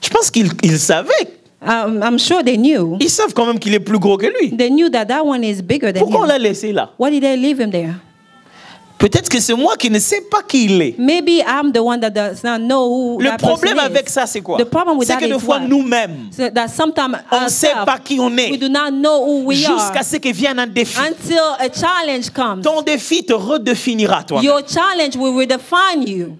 Je pense qu'ils savaient. I'm sure they knew. Ils savent quand même qu'il est plus gros que lui. They knew that one is bigger than Pourquoi on him. l'a laissé là? Why did they leave him there? Peut-être que c'est moi qui ne sais pas qui il est. Maybe I'm the one that does not know who Le that person problème is. avec ça, c'est quoi? The problem with C'est that que des is fois, what? nous-mêmes, So that sometimes on ne sait ourselves, pas qui on we est do not know who we are jusqu'à ce que vienne un défi. until a challenge comes. Ton défi te redéfinira, toi. Your challenge will redefine you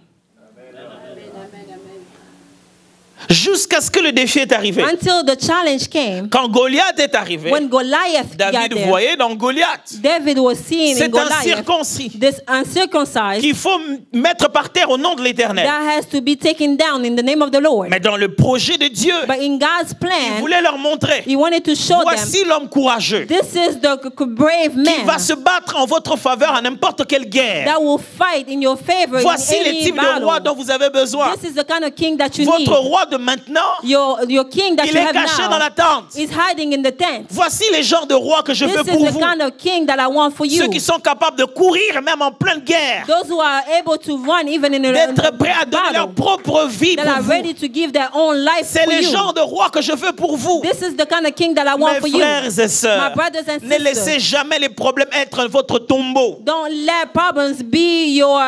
Jusqu'à ce que le défi est arrivé. until the challenge came. Quand Goliath est arrivé, When Goliath got David there, voyait dans Goliath. David was seeing in C'est un Goliath circoncis this uncircumcised qu'il faut mettre par terre au nom de l'Éternel. that has to be taken down in the name of the Lord. Mais dans le projet de Dieu, But in God's il plan, voulait leur montrer, He wanted to show them, voici l'homme courageux this is the brave qui va man se battre en votre faveur à n'importe quelle guerre. that will fight in your favor Voici in les any types de rois battle. dont vous avez besoin. This is the kind of king that you need. Votre roi de maintenant, Your king that il you est have caché dans now la tente. is hiding in the tent. Voici les genres de rois que je This veux is pour the vous. kind of king that I want for you. Ceux qui sont capables de courir même en pleine guerre. Those who are able to run even in a D'être prêts à donner leur battle, propre vie that pour are vous. ready to give their own life C'est for les you. genres de rois que je veux pour vous. This is the kind of king that I want for Mes you. frères et sœurs, My brothers and ne laissez sisters, jamais les problèmes être votre tombeau. don't let problems be your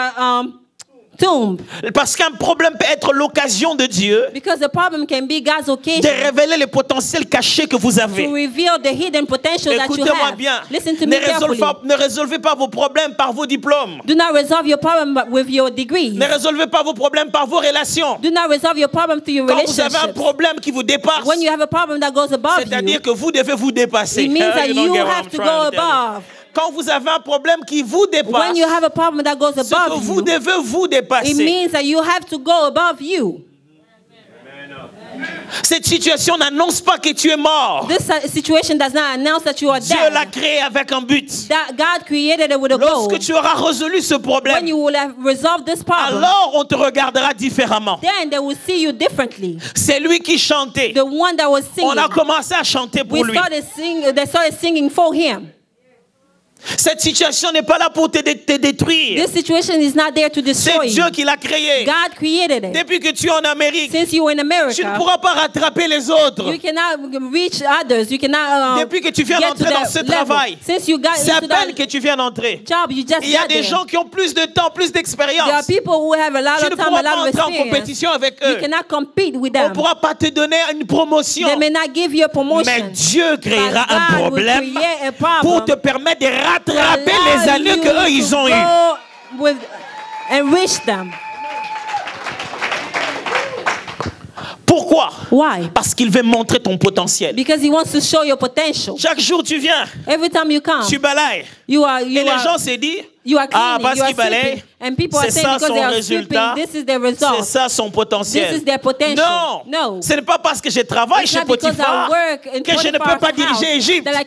tomb, Parce qu'un problème peut être l'occasion de Dieu because the problem can be God's de occasion révéler les potentiels cachés que vous to avez. reveal the hidden potential that you Écoutez-moi have. bien. Listen to me carefully. Ne résolvez pas vos problèmes par vos diplômes. Do not resolve your problem with your degree. Ne résolvez pas vos problèmes par vos relations. Do not resolve your problem through your Quand vous avez un relationships. problème qui vous dépasse, When you have a problem that goes above c'est-à-dire you, que vous devez vous dépasser. it means that You don't you get what have I'm to trying go to tell you. above. Quand vous avez un problème qui vous dépasse, When you have a problem that goes ce que above vous you, devez vous it dépasser. means that you have to go above you. Cette situation n'annonce pas que tu es mort. This situation does not announce that you are Dieu l'a dead. créé avec un but. That God created it with a goal. Lorsque tu auras résolu ce When problème, you will have resolved this problem, alors on te regardera différemment. then they will see you differently. C'est lui qui chantait. The one that was On singing, a commencé à chanter pour lui. they started singing for him. Cette situation n'est pas là pour te détruire. This situation is not there to destroy C'est Dieu you. qui l'a créé. God created it. Depuis que tu es en Amérique, Since you were in tu ne America, pourras pas rattraper les autres. you cannot reach others. You cannot Depuis que tu viens get to d'entrer dans that ce level. travail, Since you got c'est à into peine that que tu viens d'entrer. job, you just Il y a got des there. gens qui ont plus de temps, plus There are d'expérience. people who have a lot Tu of ne time, pourras a pas lot of entrer en experience. compétition avec You eux. cannot compete with On ne them. pourra pas te donner une promotion. They may not give you a promotion. Mais Dieu créera But un God will problème create a problem pour te permettre de rattraper allow les années you que eux ils to ont eues. go with and reach them. Pourquoi? Why? Parce qu'il veut montrer ton potentiel. Because he wants to show your potential. Chaque jour tu viens, Every time you come, tu balayes. you are Et les gens are se disent, you are ah, cleaning, parce you are qu'il balaye, sweeping, and people are c'est saying ça because son they are résultat, sweeping, this is their c'est result. ça son potentiel. This is their potential. Non, No. ce n'est pas parce que je travaille It's chez not because Potiphar I work in que je ne peux Potiphar's pas house diriger Égypte. that I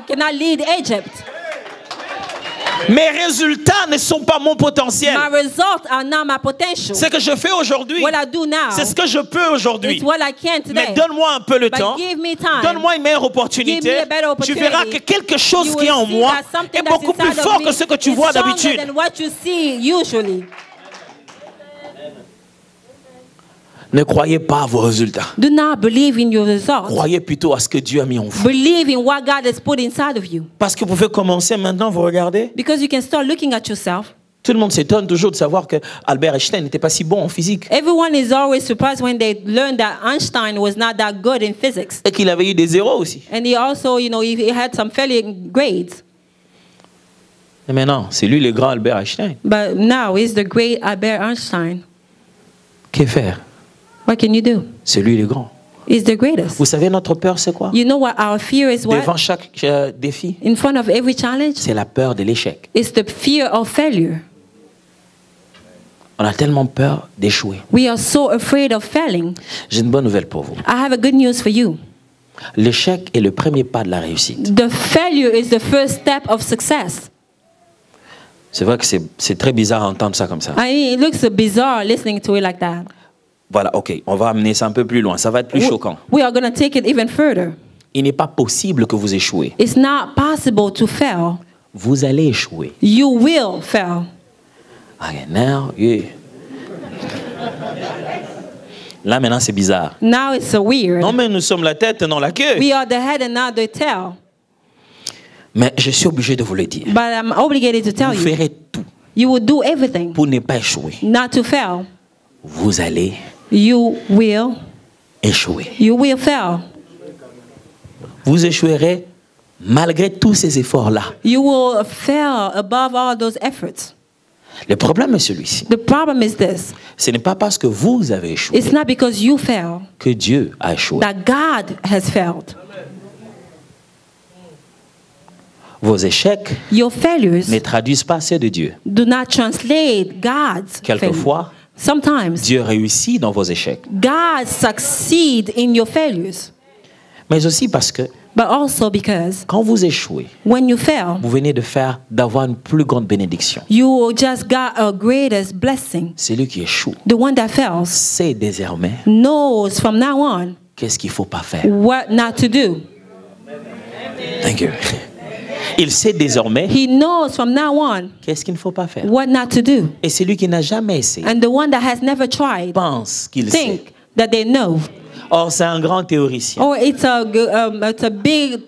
cannot lead Egypt. Mes résultats ne sont pas mon potentiel. My results are not my potential. Ce que je fais aujourd'hui, What I do now c'est ce que je peux aujourd'hui. is what I can Mais today. donne-moi un peu le But temps. give me time. Donne-moi une meilleure Give opportunité. me a better Tu opportunity. verras que quelque chose You qui est en will see moi that something est that's beaucoup plus inside of fort me que ce que tu is vois stronger d'habitude. than what you see usually. Ne croyez pas à vos résultats. Do not believe in your results. Croyez plutôt à ce que Dieu a mis en vous. Believe in what God has put inside of you. Parce que vous pouvez commencer maintenant, vous regardez. Because you can start looking at yourself. Tout le monde s'étonne toujours de savoir que Albert Einstein n'était pas si bon en physique. Everyone is always surprised when they learn that Einstein was not that good in physics. Et qu'il avait eu des zéros aussi. And he also, he had some failing grades. Et maintenant, c'est lui le grand Albert Einstein. But now he's the great Albert Einstein. Que faire? What can you do? C'est lui le grand. He's the greatest. Vous savez, notre peur, c'est quoi? You know what our fear is? What? Devant chaque défi, In front of every challenge, c'est la peur de l'échec. it's the fear of failure. On a tellement peur d'échouer. We are so afraid of failing. J'ai une bonne nouvelle pour vous. I have a good news for you. L'échec est le premier pas de la réussite. The failure is the first step of success. C'est vrai que c'est très bizarre d'entendre ça comme ça. I mean, it looks bizarre listening to it like that. Voilà, ok, on va amener ça un peu plus loin. Ça va être plus choquant. We are going to take it even further. Il n'est pas possible que vous échouez. It's not possible to fail. Vous allez échouer. You will fail. Ok, now, yeah. Là, maintenant, c'est bizarre. Now it's so weird. Non, mais nous sommes la tête, non la queue. We are the head and not the tail. Mais je suis obligé de vous le dire. But I'm obligated to tell Vous you. ferez tout You will do everything pour ne pas échouer. not to fail. Vous allez You will. échouer. You will fail. Vous échouerez malgré tous ces efforts-là. You will fail above all those efforts. Le problème est celui-ci. The problem is this. Ce n'est pas parce que vous avez échoué It's not because you fail que Dieu a échoué. that God has failed. Vos échecs Your failures ne traduisent pas ceux de Dieu. do not translate God's Quelquefois, failure. Sometimes Dieu réussit dans vos échecs. God succeeds in your failures, Mais aussi parce que but also because quand vous échouez, when you fail, vous venez d'avoir une plus grande bénédiction. you just got a greatest blessing. Celui qui échoue The one that fails sait désormais knows from now on qu'est-ce qu'il ne faut pas faire. what not to do. Thank you. Il sait désormais He knows from now on qu'est-ce qu'il ne faut pas faire. what not to do. Et celui qui n'a jamais essayé And the one that has never tried pense qu'il sait. think that they know. Or, c'est un grand théoricien. Or it's a big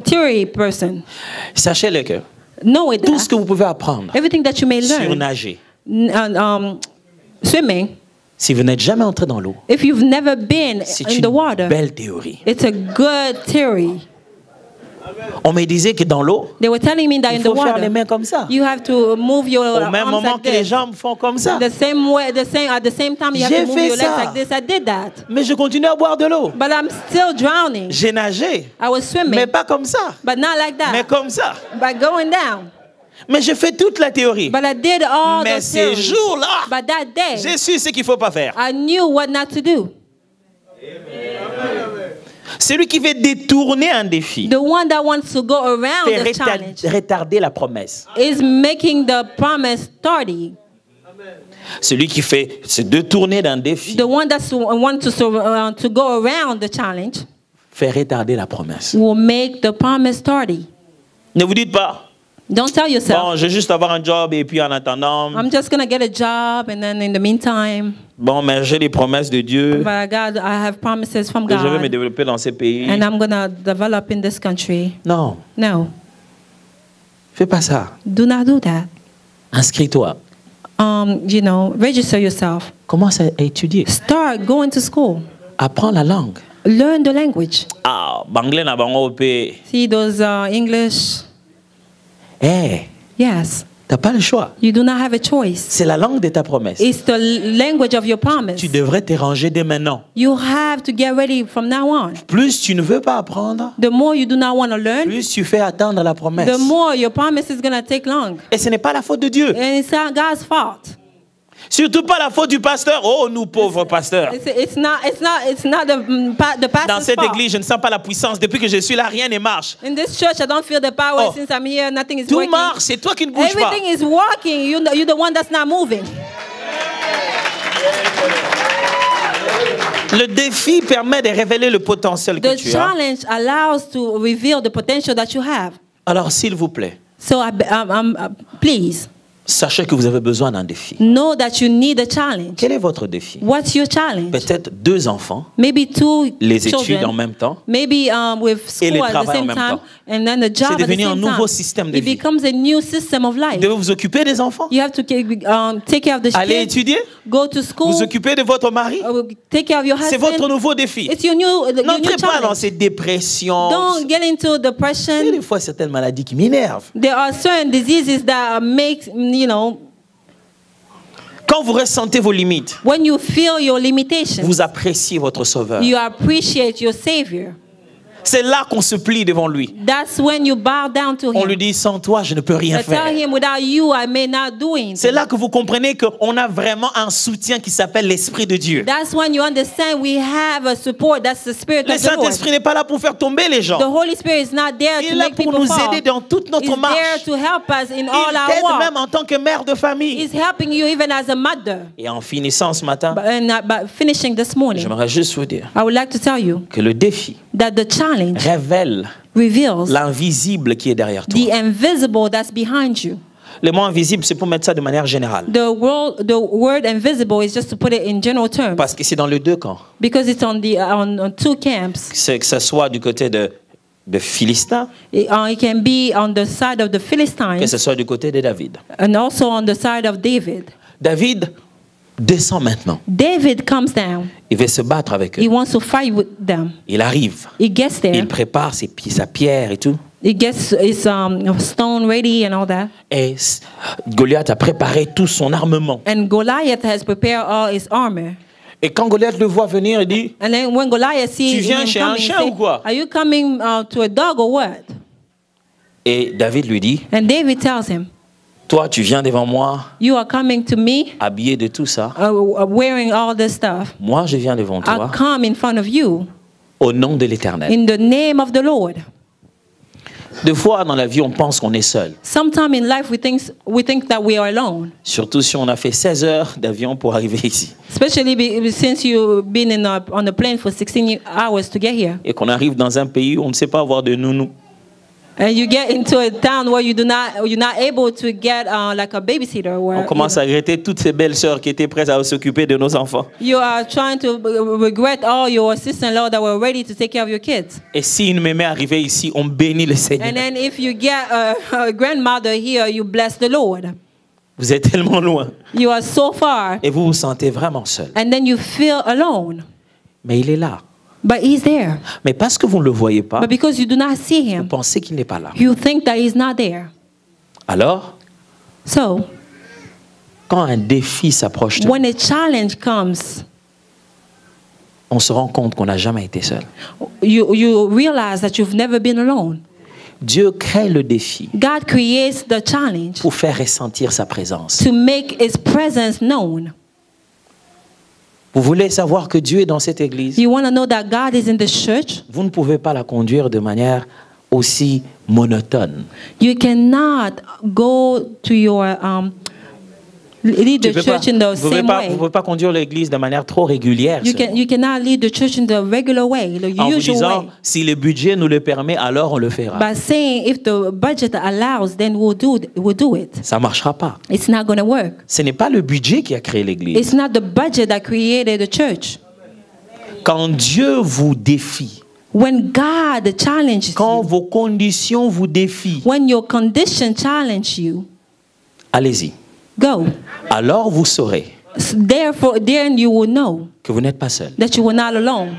theory person. Sachez-le que Know it. tout ce que vous pouvez apprendre Everything that you may sur learn. nager, Swimming. si vous n'êtes jamais entré dans l'eau, If you've never been c'est in the water, une belle théorie. it's a good theory. On me disait que dans l'eau, They were telling me that il in the faut faire les water, main comme ça. you have to move your Au même arms moment like que les this. jambes font comme ça. The same way, at the same time, you have J'ai to move fait your legs ça. like this. I did that, Mais je continue à boire de l'eau. but I'm still drowning. J'ai nagé, I was swimming, mais pas comme ça. but not like Mais that. comme ça. By going down. Mais je fais toute la théorie. But I did all Mais those ces theories. jours-là, But that day, j'ai su ce qu'il ne faut pas faire. I knew what not to do. Celui qui veut détourner un défi The one that wants to go around fait the challenge retarder la promesse. is making the promise tardy. Celui qui fait se détourner d'un défi The one that wants to go around the challenge fait retarder la promesse. will make the promise tardy. Ne vous dites pas, Don't tell yourself, bon, je vais juste avoir un job et puis en attendant, I'm just going to get a job and then in the meantime, bon, mais j'ai les promesses de Dieu but God, I have promises from que je vais me God développer dans ces pays. and I'm going to develop in this country. Non, No, fais pas ça. do not do that. Inscris-toi. Register yourself. Commence à étudier. Start going to school. Apprends la langue. Learn the language. Ah, banglais na bango pe. See those English? Eh, Yes. t'as pas le choix. You do not have a choice. C'est la langue de ta promesse. It's the language of your promise. Tu devrais te ranger dès maintenant. You have to get ready from now on. Plus tu ne veux pas apprendre, The more you do not want to learn, plus tu fais attendre la promesse. the more your promise is going to take long. Et ce n'est pas la faute de Dieu. And it's not God's fault. Surtout pas la faute du pasteur. Oh, nous pauvres pasteurs. It's not the Dans pastor's cette fault. église, je ne sens pas la puissance. Depuis que je suis là, rien ne marche. In this church, I don't feel the power. Oh. Since I'm here, nothing is Tout working. marche, c'est toi qui ne bouges pas. Everything is working. You're the one that's not moving. Le défi permet de révéler le potentiel que The tu as. challenge allows to reveal the potential that you have. Alors, s'il vous plaît, So, please, Sachez que vous avez besoin d'un défi. Know that you need a challenge. Quel est votre défi? What's your challenge? Peut-être 2 enfants, Maybe 2 les études children. en même temps. Maybe with Et le school at the travail en same même time, temps. and then the job C'est at the devenu un same nouveau time. système de It vie. becomes a new system of life. Vous devez vous occuper des enfants, You have to take care of the aller kids, étudier, go to school, vous occuper de votre mari. take care of your C'est votre husband. nouveau défi. It's your new N'entrez pas dans challenge. ces dépressions. Don't get into Il y a depression. des fois certaines maladies qui m'énervent. There are certain diseases that make, Quand vous ressentez vos limites, when you feel your limitations, vous appréciez votre Sauveur. you appreciate your Savior. C'est là qu'on se plie devant lui. That's when you bow down to On lui Him. dit, sans toi, je ne peux rien I tell faire. Him, without you, I may not do C'est anything. là que vous comprenez qu'on a vraiment un soutien qui s'appelle l'Esprit de Dieu. That's when you understand we have a support. That's the Spirit Le of the Lord. Saint-Esprit n'est pas là pour faire tomber les The gens. Holy Spirit is not there Il to est là make pour people nous fall. aider dans toute He's notre there marche. to help us in all Il our t'aide walk. même en tant que mère de famille. He's helping you even as a mother. Et en finissant ce matin, But finishing this morning, j'aimerais juste vous dire I would like to tell you que le défi that the challenge révèle reveals l'invisible qui est derrière toi. the invisible that's behind you. Le mot invisible, c'est pour mettre ça de manière générale. The word invisible is just to put it in general terms, Parce que c'est dans les 2 camps. because it's on 2 camps. C'est que ce soit du côté de Philistins, It can be on the side of the que Philistines ce soit du côté de David. and also on the side of David. David descend maintenant. David comes down. Il veut se battre avec He eux. wants to fight with them. Il arrive. He gets there. Il prépare sa pierre et tout. He gets his stone ready and all that. Et Goliath a préparé tout son armement. And Goliath has prepared all his armor. Et quand Goliath le voit venir, il dit, And then when Goliath sees Tu viens him chez un coming, he chien say, ou quoi? Are you coming to a dog or what? et David lui dit, And David tells him, toi tu viens devant moi you are coming to me habillé de tout ça. wearing all this stuff. Moi je viens devant I toi come in front of you au nom de l'Éternel. in the name of the Lord. Des fois dans la vie on pense qu'on est seul. Sometime in life we think that we are alone. Surtout si on a fait 16 heures d'avion pour arriver ici. Especially since you've been on a plane for 16 hours to get here. Et qu'on arrive dans un pays où on ne sait pas avoir de nounou. And you get into a town where you're not able to get like a babysitter. On commence à regretter toutes ces belles sœurs qui étaient prêtes à s'occuper de nos enfants. You are trying to regret all your sister-in-law that were ready to take care of your kids. Et si une mémé arrivait ici, on bénit le Seigneur. And then if you get a grandmother here, you bless the Lord. Vous êtes tellement loin. You are so far. Et vous vous sentez vraiment seul. And then you feel alone. Mais il est là. But he's there. Mais parce que vous ne le voyez pas, But because you do not see vous him, pensez qu'il n'est pas là. you think that he's not there. Alors, So, quand un défi s'approche de nous, when a challenge comes, on se rend compte qu'on n'a jamais été seul. you realize that you've never been alone. Dieu crée le défi God creates the challenge pour faire ressentir sa présence. to make his presence known. Vous voulez savoir que Dieu est dans cette église? You want to know that God is in the church? Vous ne pouvez pas la conduire de manière aussi monotone. You cannot go to your lead the church in the same Vous ne way. pouvez pas conduire l'église de manière trop régulière. You cannot lead the church in the regular way, the En vous usual disant, way. si le budget nous le permet, alors on le fera. By saying if the budget allows, then we'll do it. Ça ne marchera pas. It's not going to work. Ce n'est pas le budget qui a créé l'église. It's not the budget that created the church. Quand Dieu vous défie, When God challenges quand you, vos conditions vous défient, when your condition challenge you, allez-y. go. Alors vous saurez Therefore, then you will know que vous n'êtes pas seul. that you were not alone.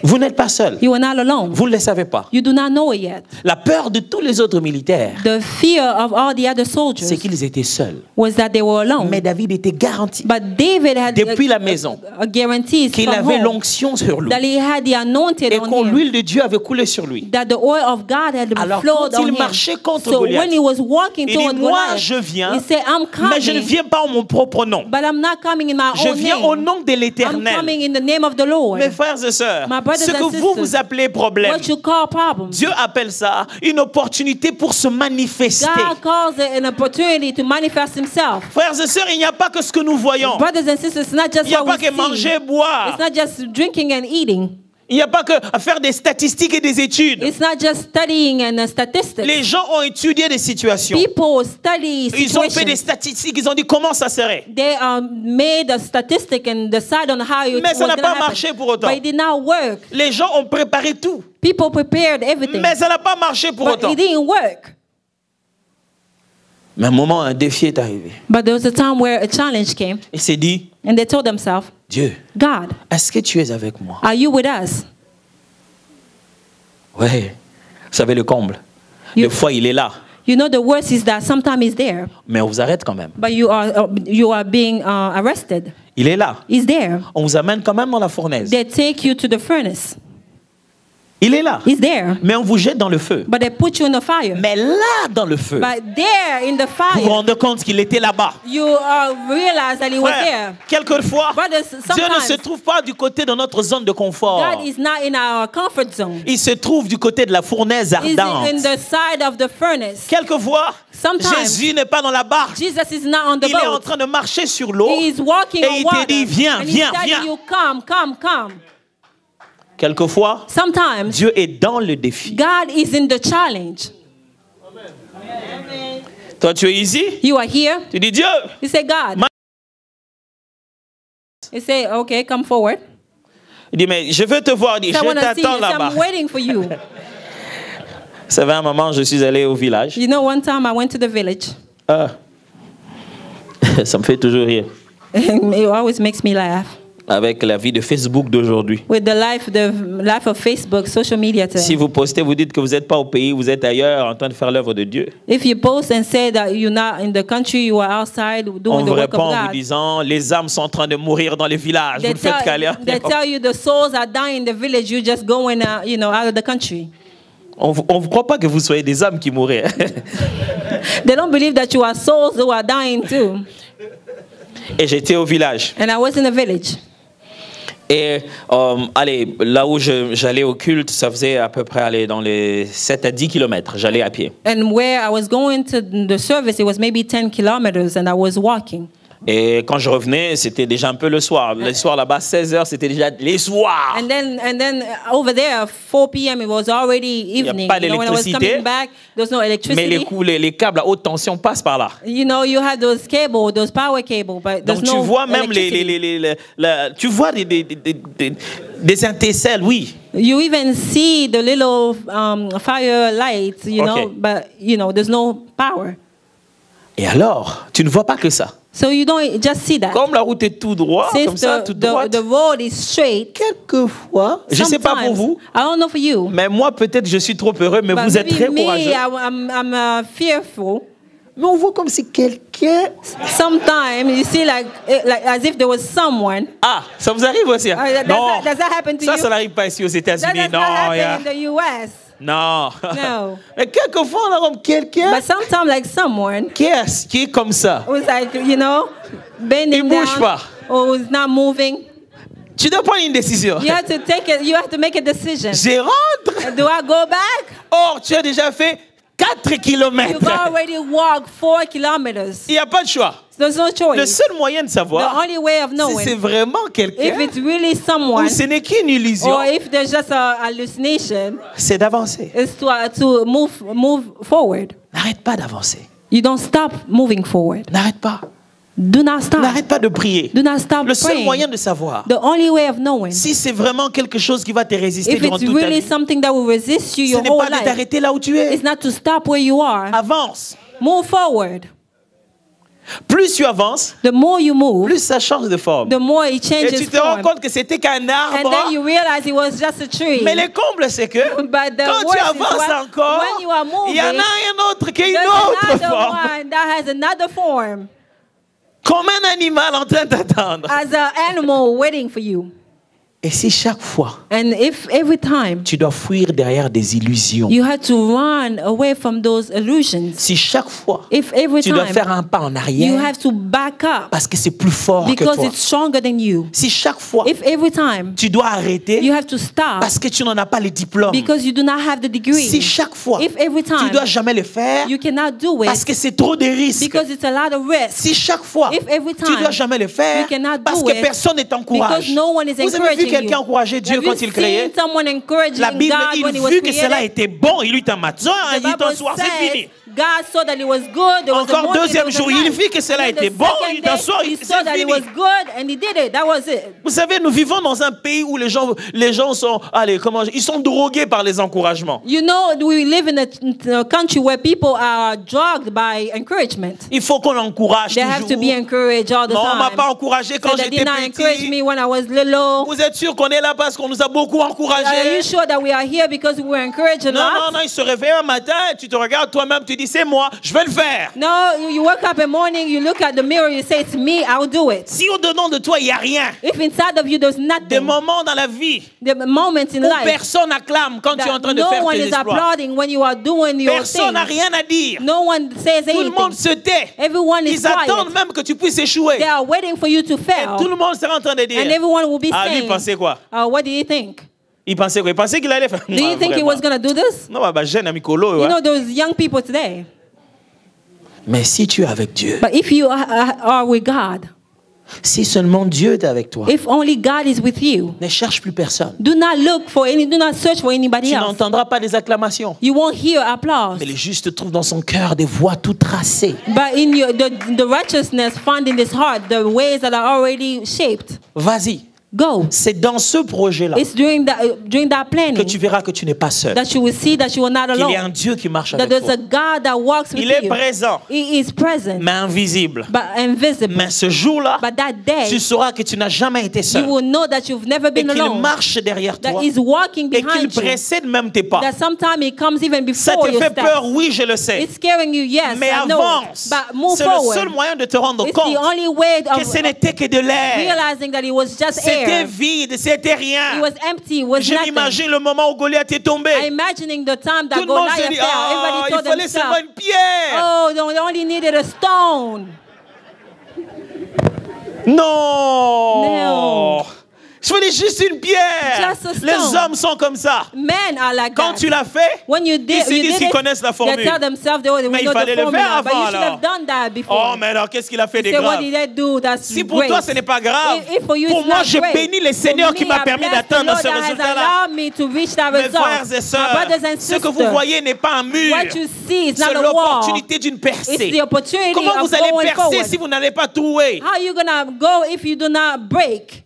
Vous n'êtes pas seul. You were not alone. Vous ne le savez pas. You do not know it yet. La peur de tous les autres militaires, The fear of all the other soldiers c'est qu'ils étaient seuls. was that they were alone. Mais David était garanti But David had depuis la maison a guarantee qu'il from avait home l'onction sur lui that he had the anointed et on que him, l'huile de Dieu avait coulé sur lui. that the oil of God had Alors flowed quand on il him. marchait contre So Goliath, when he was walking il dit, toward moi Goliath, je viens, he said, I'm mais je ne coming, viens pas en mon propre nom. but I'm not coming in my Je own viens name. au nom de I'm l'Éternel. coming in the name of the Lord. Mes frères et sœurs, My brothers ce que and vous sisters, appelez problème, What you call problem, Dieu appelle ça une opportunité pour se manifester. God calls it an opportunity to manifest himself. Frères et sœurs, il n'y a pas que ce que nous voyons. Brothers and sisters, it's not just Il n'y a what pas we que manger, see. boire. It's not just drinking and eating. Il n'y a pas que à faire des statistiques et des études. It's not just studying and statistics. Les gens ont étudié des situations. People study Ils ont fait des situations. statistiques. Ils ont dit comment ça serait. They made a statistic and decide on how it Mais was ça n'a going to pas happen. marché pour autant. But it did not work. Les gens ont préparé tout. People prepared everything. Mais ça n'a pas marché pour But autant. it didn't work. Mais à un moment, un défi est arrivé. But there was a time where a challenge came, Il s'est dit, and they told themselves, Dieu, God, est-ce que tu es avec moi? are you with us? Oui. Vous savez le comble. You- Des fois, il est là. You know, the worst is that sometimes he's there, Mais on vous arrête quand même. but you are being arrested. Il est là. He's there. On vous amène quand même dans la fournaise. They take you to the furnace. Il est là. He's there. Mais on vous jette dans le feu. But they put you in the fire. Mais là, dans le feu, But there in the vous vous fire, rendez compte qu'il était là-bas. you realize that he was there. Frère, quelquefois, Brothers, Dieu ne se sometimes trouve pas du côté de notre zone de confort. God is not in our comfort zone. Il se trouve du côté de la fournaise He's ardente. in the side of the furnace. Quelquefois, Sometimes Jésus n'est pas dans la barque. Jesus is not on the Il est en boat. train de marcher sur l'eau. He is walking Et on il te water. dit, viens, And viens, he's telling viens. you, come, come, come. Quelquefois, Sometimes Dieu est dans le défi. God is in the challenge. Toi, tu es ici. You are here. Tu dis, Dieu, You say, God. Ma- You say, okay, come forward. il dit, mais je veux te voir. Il dit, So I je want to see you. t'attends So là-bas. I'm waiting for you. Vous savez, un moment, je suis allé au village. You know, one time I went to the village. Ça me fait toujours rire. It always makes me laugh. Avec la vie de Facebook d'aujourd'hui. With the life of Facebook, social media today. Si vous postez, vous dites que vous n'êtes pas au pays, vous êtes ailleurs en train de faire l'œuvre de Dieu. If you post and say that you're not in the country, you are outside On doing the vous work répond of en vous God. disant, les âmes sont en train de mourir dans les villages. Vous le faites caler. They tell you the souls are dying in the village. You just going, out of the country. On ne croit pas que vous soyez des âmes qui mourraient. They don't believe that you are souls who are dying too. Et j'étais au village. And I was in the village. Et allez, là où j'allais au culte, ça faisait à peu près aller dans les 7 à 10 kilomètres. J'allais à pied. And where I was going to the service, it was maybe 10 kilometers, and I was walking. Et quand je revenais, c'était déjà un peu le soir. Le soir là-bas, 16h, c'était déjà les soirs. And then over there, 4 p.m., it was already evening. pas When I was d'électricité, coming back, there was no Mais electricity. les câbles à haute tension passent par là. You know, you have those cable, those power cable, but there's Donc tu no vois même electricity. tu vois des intercelles, oui. You even see the little fire lights, you know, Okay. but there's no power. Et alors, tu ne vois pas que ça. So you don't just see that. Comme la route est tout droit, comme Since ça, tout droit. the road is straight, Quelquefois, je ne sais pas pour sometimes, vous, I don't know for you, mais moi peut-être je suis trop heureux, mais but vous êtes très maybe me, courageux. I'm fearful. Mais on voit comme si quelqu'un... Sometimes you see like as if there was someone. Ah, ça vous arrive aussi? Hein? Non, Does that happen to ça, you? ça n'arrive pas ici aux That États-Unis. does Non, not happen yeah. in the U.S. Non. No. Mais quelquefois, on a comme quelqu'un But sometimes like someone qui est comme ça. who's like, bending Il bouge down pas. or who's not moving. Tu dois prendre une décision. You have to take it. You have to make a decision. Je rentre. Do I go back? Or, tu as déjà fait 4 kilomètres. You've already walked 4 kilometers. Il n'y a pas de choix. There's no Le choice. seul moyen de The savoir only way of si knowing c'est vraiment if quelqu'un it's really someone ou ce n'est qu'une illusion, or if there's just a hallucination c'est d'avancer. is to move forward. N'arrête pas d'avancer. You don't stop moving forward. N'arrête pas. Do not stop. N'arrête pas de prier. Do not stop Le seul praying. moyen de savoir The only way of knowing si c'est vraiment quelque chose qui va te résister if durant it's toute ta really vie, something that will resist you ce your n'est whole pas de life. t'arrêter là où tu es. It's not to stop where you are. Avance. Move forward. Plus tu avances, The more you move, plus ça change de forme. the more it Et changes tu te rends form. compte que c'était qu'un And arbre. then you realize it was just a tree. Mais le comble, c'est que But the quand tu worst is avances encore, when you are il y en a moving, un autre qui a une there's autre another forme. one that has another form Comme un animal en train d'attendre. as an animal waiting for you. Et si chaque fois, And if every time tu dois fuir derrière des illusions, you had to run away from those illusions, si chaque fois, if every tu dois time faire un pas en you arrière, have to back up parce que c'est plus fort que because toi. it's stronger than you. Si chaque fois, If every time tu dois arrêter you have to stop parce que tu n'en as pas le diplôme. because you do not have the degree. Si chaque fois, If every tu time dois jamais le faire you cannot do parce it que c'est trop de risques. because it's a lot of risk. Si chaque fois, If every tu time dois jamais le faire you cannot parce do que it personne ne t'encourage. because no one is Vous avez vu encouraging quelqu'un encourager Dieu Have you quand il créait? seen someone encouraging La Bible, God when he il was vu que cela created? était bon, il eut un matin, The il dit un Bible soir, c'est says fini. God saw that it was good. There was a Encore morning, deuxième there was a jour, il night. vit que cela And était the bon, second il dit un day, soir, he c'est saw that it fini. was good and he did it. That was it. Vous savez, nous vivons dans un pays où les gens sont, allez, ils sont drogués par les encouragements. You know, we live in a country where people are drugged by encouragement. Il faut qu'on encourage They have to be toujours. encouraged all the Non, on m'a time. pas encouragé quand So they j'étais did not encourage petit. me when I was little. Vous êtes sûr qu'on est là parce qu'on nous a beaucoup Are you encouragés? sure that we are here because we were encouraged a Non, lot? non, il se réveille un matin et tu te regardes toi-même, tu dis c'est moi, je vais le faire. No, you wake up in the morning, you look at the mirror, you say, it's me, I'll do it. Si au-dedans de toi, il n'y a rien, If inside of you there's des nothing, moments dans la vie the moments in où life personne n'acclame quand tu es en that train de no faire one tes is exploits. applauding when you are doing your Personne n'a thing. rien à dire. No one says Tout le monde anything. se tait. Everyone is Ils attendent quiet. même que tu puisses échouer. They are waiting for you to Et fail. tout le monde sera en train de dire. And everyone will be Ah, lui, il saying, pensait quoi? what do you think? Il pensait quoi? Il pensait qu'il allait faire. Do you think he was going to do this? Non, bah, jeune ami Colo. You know, those young people today. Mais si tu es avec Dieu, But if you are with God, si seulement Dieu est avec toi, if only God is with you, ne cherche plus personne. do not search for anybody Tu else. n'entendras pas des acclamations. You won't hear applause. Mais le juste trouve dans son cœur des voies tout tracées. But in the righteousness found in this heart, the ways that are already shaped, Vas-y. go. C'est dans ce projet-là It's during that que planning tu verras que tu n'es pas seul. that you will see that you are not Qu'il y a un alone. Dieu qui marche That avec there's a toi. God that walks with Il est you. présent, He is present, mais invisible. but invisible. Mais ce jour-là, But that day, tu sauras que tu n'as jamais été you seul. will know that you've never Et been qu'il alone. marche derrière That toi. is walking Et qu'il behind you. précède même tes pas. That sometimes it comes even Ça before te your fait steps. peur, oui, je le sais. It's scaring you, yes, Mais I know. avance. But move C'est le forward. seul moyen de te rendre It's the compte only way que of ce n'était que de l'air. realizing that it was just C'était air. vide, c'était It rien. was empty, it was Je nothing. m'imagine le moment où Goliath est tombé. Imagining the time Tout that le monde Goliath se dit, fell. ah, Everybody il told fallait seulement themselves, une pierre. oh, they only needed a stone. Non. No. Je voulais juste une pierre. Just a stone. Les hommes sont comme ça. Men are like Quand that. tu l'as fait, When you ils did, se disent qu'ils connaissent la they formule. tell themselves they Mais il know fallait the le faire formula, but you avant, should alors. have done that before. Oh, mais alors qu'est-ce qu'il a fait de Say, what grave? did I do? That's Si pour great. toi ce n'est pas grave, If for you pour it's moi not je great. bénis le For Seigneur me, qui m'a I permis bless the d'atteindre Lord ce that has résultat-là. allowed me to reach that Mes result. frères et My sœurs, brothers and ce que vous sisters, voyez n'est pas un mur. what you see is C'est not a wall. l'opportunité d'une percée. It's the opportunity Comment of vous allez going percer forward. si vous n'allez pas trouver? How are you gonna go if you do not break?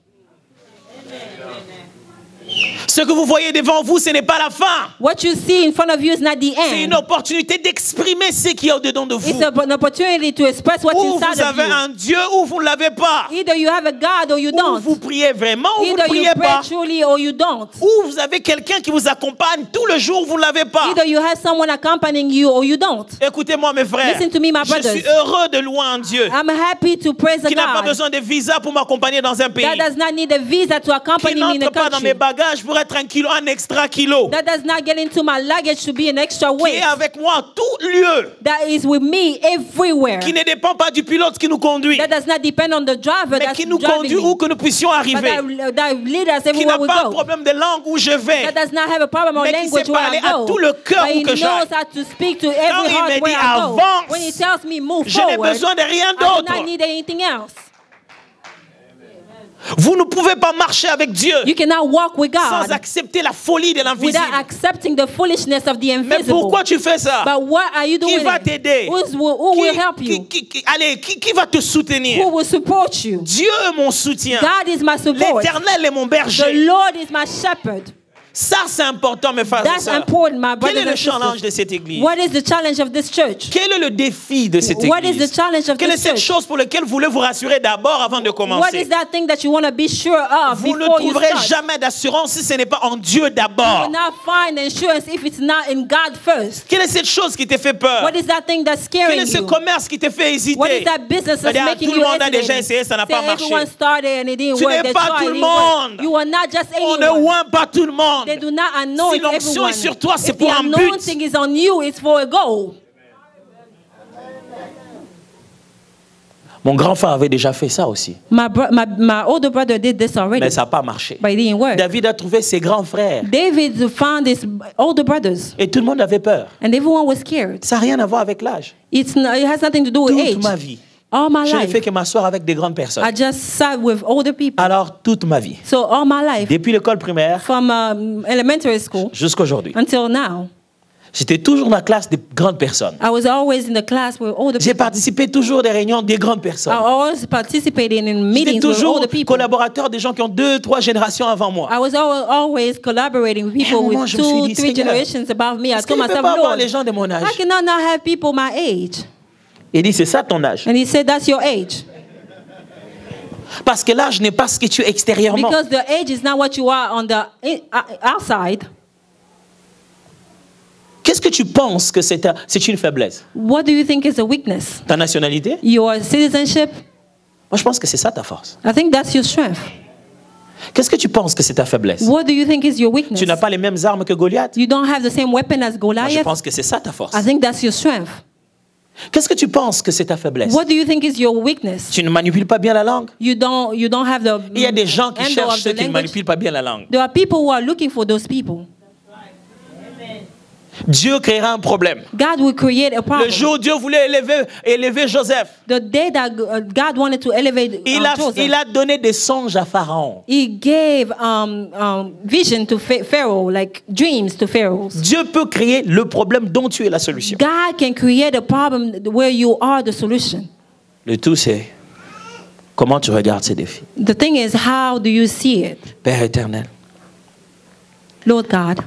Ce que vous voyez devant vous, ce n'est pas la fin. What you see in front of you is not the C'est une end. opportunité d'exprimer ce qui est au-dedans de vous. It's an opportunity to express what's Ou inside vous of avez you. un Dieu ou vous ne l'avez pas. Either you have a God or you Ou don't. vous priez vraiment ou vous ne Either you priez pray pas. truly or you don't. Ou vous avez quelqu'un qui vous accompagne tout le jour ou vous ne l'avez pas. Either you have someone accompanying you or you don't. Écoutez-moi mes frères, Listen to me, my je brothers. suis heureux de louer un Dieu I'm happy to praise a qui n'a pas God besoin de visa pour m'accompagner dans un pays. that does not need a visa to Qui accompany me in a n'entre pas dans mes country. bagages pour être un extra kilo. That does not get into my luggage to be an extra Qui weight. est avec moi à tout lieu. That is with me everywhere. Qui ne dépend pas du pilote qui nous conduit. That does not depend on the driver Mais that's qui nous driving conduit me. où que nous puissions But arriver. that lead us Qui everywhere n'a we pas un go. problème de langue où je vais. That does not have a problem on Mais qui language sait where parler I à go. tout le cœur But où he que j'aille. knows how to speak to Quand every il me heart dit where I go. avance, When he tells me move je n'ai forward, besoin de rien I do d'autre. not need anything else. Vous ne pouvez pas marcher avec Dieu You cannot walk with sans God accepter la folie de l'invisible. without accepting the foolishness of the Mais invisible. pourquoi tu fais ça? But what are you doing? Qui va t'aider? Who will help you? Qui va te soutenir? Who will support you? Dieu est mon soutien. God is my support. L'Éternel est mon The berger. Lord is my shepherd. Ça, c'est important, mes frères et That's sœurs. important, my Quel brothers est le and challenge sisters. de cette église? What is the challenge of this church? Quel est le défi de cette What is église? the challenge of Quelle est this cette church? chose pour laquelle vous voulez vous rassurer d'abord avant de What commencer? is that thing that you want to be sure of Vous ne before you trouverez start? jamais d'assurance si ce n'est pas en Dieu You d'abord. will not find insurance if it's not in God first. Quelle est cette chose qui te fait peur? What is that thing that's Quel scaring est ce you? commerce qui te fait What is hésiter? that business that's C'est-à-dire, making tout le you monde a déjà hesitate? essayé, ça n'a Say pas marché. everyone started and it didn't Tu work. n'es They pas tried, tout le it didn't work. monde. You are not just On ne anyone. oint pas tout le monde. They do not anoint Si l'onction everyone. est sur toi, c'est If pour the un but. anointing is on you, it's for a goal. Mon grand frère avait déjà fait ça aussi. My older brother did this already, Mais ça n'a pas marché. but it didn't work. David a trouvé ses grands frères. David found his older brothers, Et tout le monde avait peur. and everyone was scared. Ça n'a rien à voir avec l'âge. It has nothing to do with Toute age. ma vie, All my Je n'ai life, fait que m'asseoir avec des grandes personnes. I just sat with older people. Alors, toute ma vie, So all my life, depuis l'école primaire from elementary school jusqu'à aujourd'hui, until now, j'étais toujours dans la classe des grandes personnes. I was always in the class with older J'ai people. participé toujours des réunions des grandes I personnes. always participated in J'étais meetings with toujours older people. collaborateur des gens qui ont 2, 3 générations avant moi. I was always collaborating with people moment, with je me suis 2, dit, 3 Seigneur, generations above me. I Est-ce qu'il told ne peut myself, pas avoir Lord, les gens de mon âge? I cannot not have people my age. Il dit, c'est ça ton âge. And he said, that's your age. Parce que l'âge n'est pas ce que tu es extérieurement. Because the age is not what you are on the outside. Qu'est-ce que tu penses que c'est une faiblesse? What do you think is a weakness? Ta nationalité? Your citizenship? Moi, je pense que c'est ça ta force. I think that's your strength. Qu'est-ce que tu penses que c'est ta faiblesse? What do you think is your weakness? Tu n'as pas les mêmes armes que Goliath? You don't have the same weapon as Moi, je Goliath? pense que c'est ça ta force. I think that's your strength. Qu'est-ce que tu penses que c'est ta faiblesse? What do you think is your weakness? Tu ne manipules pas bien la langue? You don't have the Il y a des gens qui handle cherchent of ceux the qui ne language. manipulent pas bien la langue. There are people who are looking for those people. Dieu créera un problème. God will create a problem. Le jour où Dieu voulait élever Joseph, The day that God wanted to elevate Joseph, il a donné des songes à Pharaon. He gave vision to Pharaoh, like dreams to Pharaoh. Dieu peut créer le problème dont tu es la solution. God can create a problem where you are the solution. Le tout, c'est comment tu regardes ces défis. The thing is, how do you see it? Père éternel, Lord God,